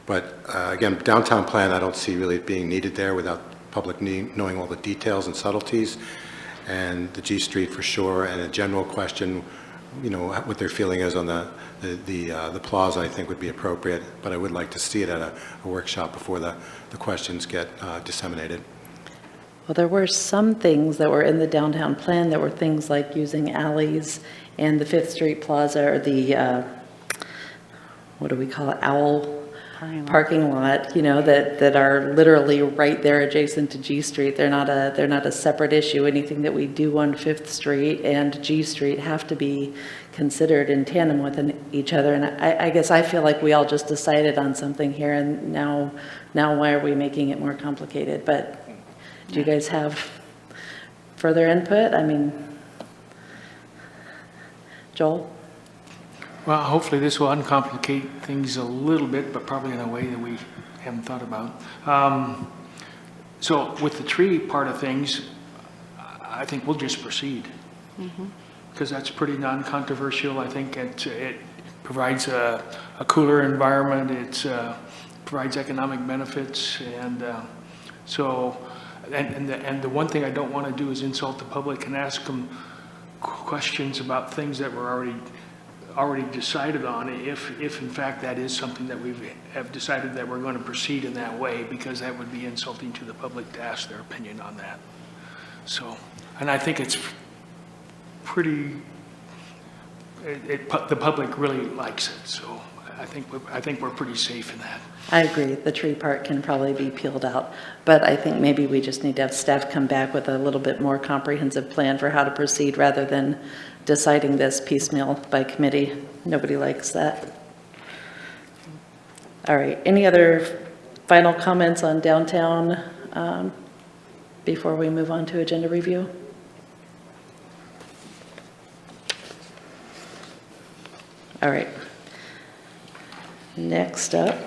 but again, downtown plan, I don't see really being needed there without public knowing all the details and subtleties. And the G Street for sure, and a general question, what their feeling is on the plaza, I think would be appropriate. But I would like to see it at a workshop before the questions get disseminated. Well, there were some things that were in the downtown plan that were things like using alleys and the 5th Street Plaza, or the, what do we call it, Owl parking lot, that are literally right there adjacent to G Street. They're not a separate issue. Anything that we do on 5th Street and G Street have to be considered in tandem with each other. And I guess I feel like we all just decided on something here, and now why are we making it more complicated? But do you guys have further input? I mean, Joel? Well, hopefully this will uncomplicate things a little bit, but probably in a way that we haven't thought about. So with the tree part of things, I think we'll just proceed. Because that's pretty non-controversial. I think it provides a cooler environment. It provides economic benefits. And and the one thing I don't want to do is insult the public and ask them questions about things that were already decided on, if in fact that is something that we have decided that we're going to proceed in that way, because that would be insulting to the public to ask their opinion on that. So, and I think it's pretty, the public really likes it, so I think we're pretty safe in that. I agree, the tree part can probably be peeled out, but I think maybe we just need to have staff come back with a little bit more comprehensive plan for how to proceed rather than deciding this piecemeal by committee. Nobody likes that. All right, any other final comments on downtown before we move on to agenda review? All right. Next up.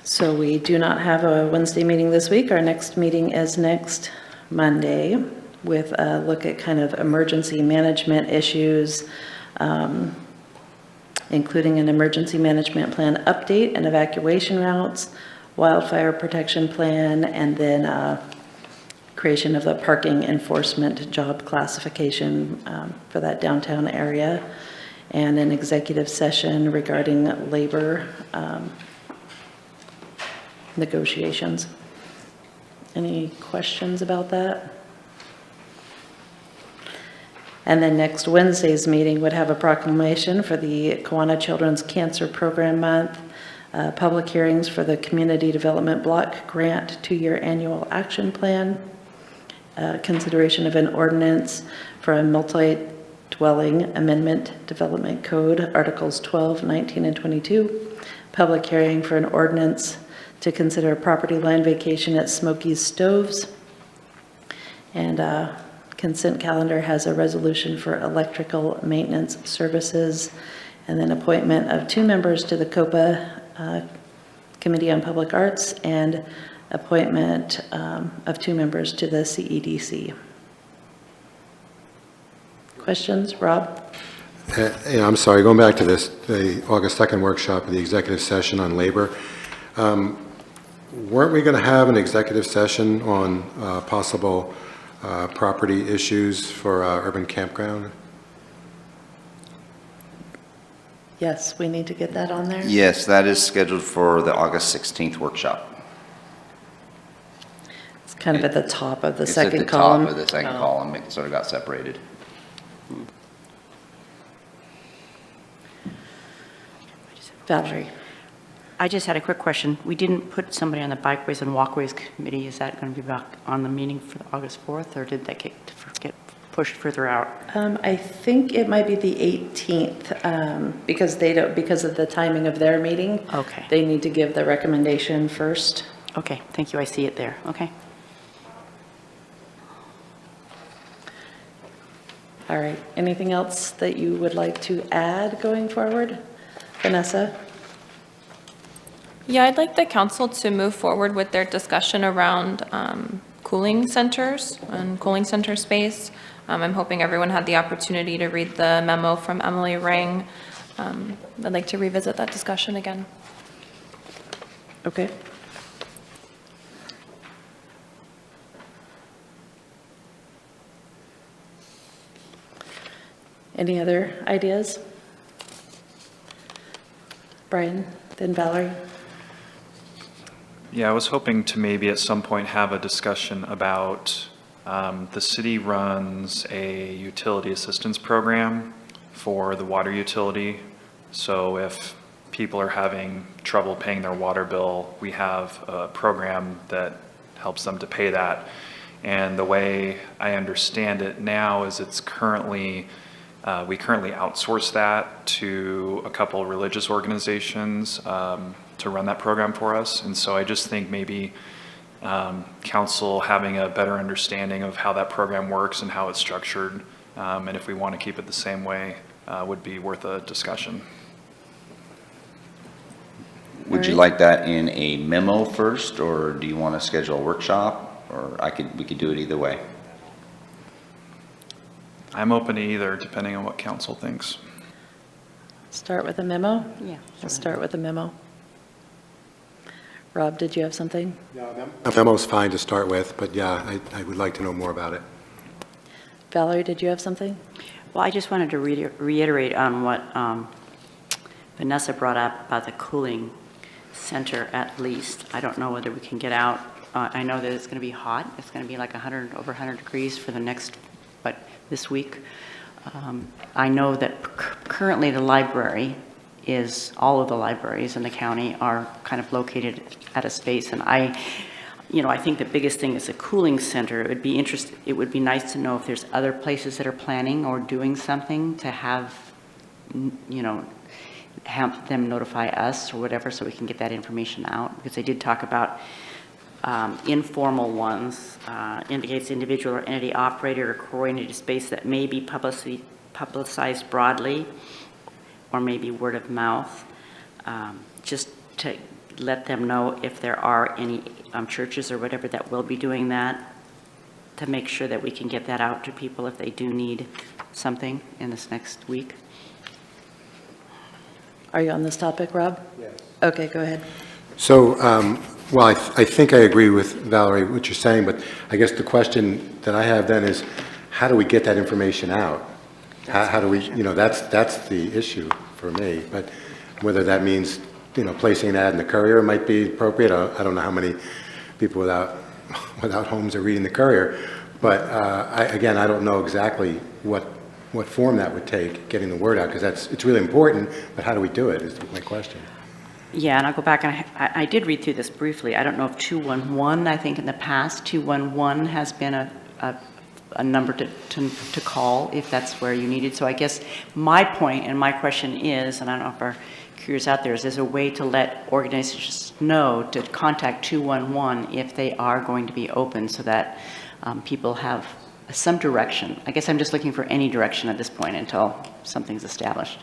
So we do not have a Wednesday meeting this week. Our next meeting is next Monday with a look at kind of emergency management issues, including an emergency management plan update and evacuation routes, wildfire protection plan, and then creation of the parking enforcement job classification for that downtown area, and an executive session regarding labor negotiations. Any questions about that? And then next Wednesday's meeting would have a proclamation for the Kiwanis Children's Cancer Program Month, public hearings for the Community Development Block Grant 2-year annual action plan, consideration of an ordinance for a multi-dwelling amendment development code, Articles 12, 19, and 22, public hearing for an ordinance to consider property line vacation at Smoky's Stoves, and consent calendar has a resolution for electrical maintenance services, and then appointment of 2 members to the COPA Committee on Public Arts, and appointment of 2 members to the CEDC. Questions, Rob? Yeah, I'm sorry, going back to this, the August 2nd workshop, the executive session on labor. Weren't we going to have an executive session on possible property issues for urban campground? Yes, we need to get that on there. Yes, that is scheduled for the August 16th workshop. It's kind of at the top of the It's second at the column. top of the second column. It sort of got separated. Valerie. I just had a quick question. We didn't put somebody on the Bikeways and Walkways Committee. Is that going to be back on the meeting for August 4th, or did that get pushed further out? I think it might be the 18th, because because of the timing of their meeting. Okay. They need to give the recommendation first. Okay, thank you. I see it there. Okay. All right. Anything else that you would like to add going forward? Vanessa? Yeah, I'd like the council to move forward with their discussion around cooling centers and cooling center space. I'm hoping everyone had the opportunity to read the memo from Emily Ring. I'd like to revisit that discussion again. Okay. Any other ideas? Brian, then Valerie. Yeah, I was hoping to maybe at some point have a discussion about, the city runs a utility assistance program for the water utility. So if people are having trouble paying their water bill, we have a program that helps them to pay that. And the way I understand it now is it's currently, we currently outsource that to a couple of religious organizations to run that program for us. And so I just think maybe council having a better understanding of how that program works and how it's structured, and if we want to keep it the same way, would be worth a discussion. Would you like that in a memo first, or do you want to schedule a workshop? Or we could do it either way. I'm open to either, depending on what council thinks. Start with a memo? Yeah. Let's start with a memo. Rob, did you have something? A memo's fine to start with, but yeah, I would like to know more about it. Valerie, did you have something? Well, I just wanted to reiterate on what Vanessa brought up about the cooling center at least. I don't know whether we can get out. I know that it's going to be hot. It's going to be like over 100 degrees for the next, this week. I know that currently the library all of the libraries in the county are kind of located at a space, and I think the biggest thing is a cooling center. It would be nice to know if there's other places that are planning or doing something to have them notify us or whatever, so we can get that information out, because they did talk about informal ones, indicates individual or entity operated or coordinated space that may be publicized broadly, or maybe word of mouth, just to let them know if there are any churches or whatever that will be doing that, to make sure that we can get that out to people if they do need something in this next week. Are you on this topic, Rob? Yes. Okay, go ahead. So, well, I think I agree with Valerie, what you're saying, but I guess the question that I have then is, how do we get that information out? How do we, that's the issue for me, but whether that means, placing an ad in the Courier might be appropriate. I don't know how many people without homes are reading the Courier, but again, I don't know exactly what form that would take, getting the word out, because it's really important, but how do we do it is my question. Yeah, and I'll go back, and I did read through this briefly. I don't know if 211, I think in the past, 211 has been a number to call if that's where you need it. So I guess my point and my question is, and I don't know if our curious out there, is there's a way to let organizations know to contact 211 if they are going to be open, so that people have some direction. I guess I'm just looking for any direction at this point until something's established.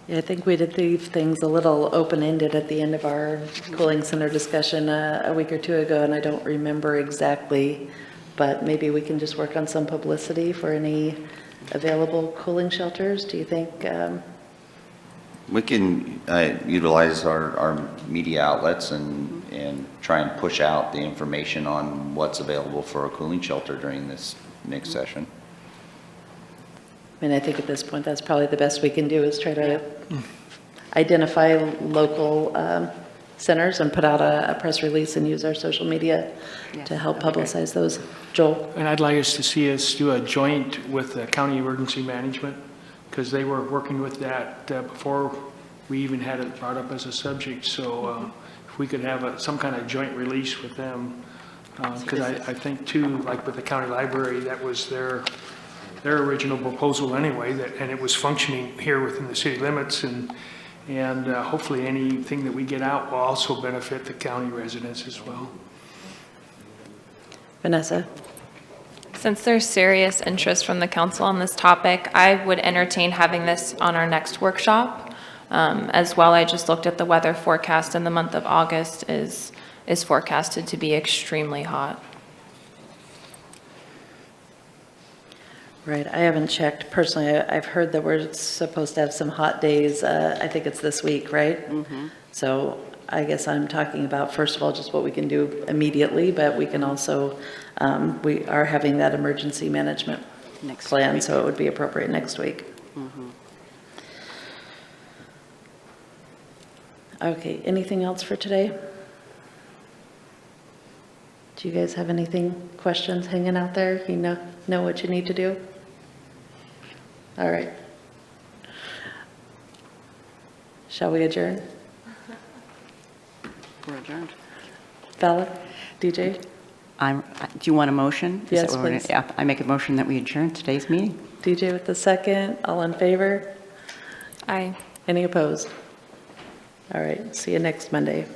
Yeah, I think we did leave things a little open-ended at the end of our cooling center discussion a week or two ago, and I don't remember exactly, but maybe we can just work on some publicity for any available cooling shelters. Do you think? We can utilize our media outlets and try and push out the information on what's available for a cooling shelter during this next session. I mean, I think at this point, that's probably the best we can do, is try to identify local centers and put out a press release and use our social media to help publicize those. Joel? And I'd like us to see us do a joint with the County Emergency Management, because they were working with that before we even had it brought up as a subject. So if we could have some kind of joint release with them, because I think too, like with the county library, that was their original proposal anyway, and it was functioning here within the city limits, and hopefully anything that we get out will also benefit the county residents as well. Vanessa? Since there's serious interest from the council on this topic, I would entertain having this on our next workshop. As well, I just looked at the weather forecast, and the month of August is forecasted to be extremely hot. Right, I haven't checked personally. I've heard that we're supposed to have some hot days. I think it's this week, right? Mm-hmm. So I guess I'm talking about, first of all, just what we can do immediately, but we can also, we are having that emergency management plan, so it would be appropriate next week. Mm-hmm. Okay, anything else for today? Do you guys have anything, questions hanging out there? You know what you need to do? All right. Shall we adjourn? We're adjourned. Vala, DJ? Do you want a motion? Yes, please. Yeah, I make a motion that we adjourn today's meeting. DJ with the second. All in favor? Aye. Any opposed? All right, see you next Monday.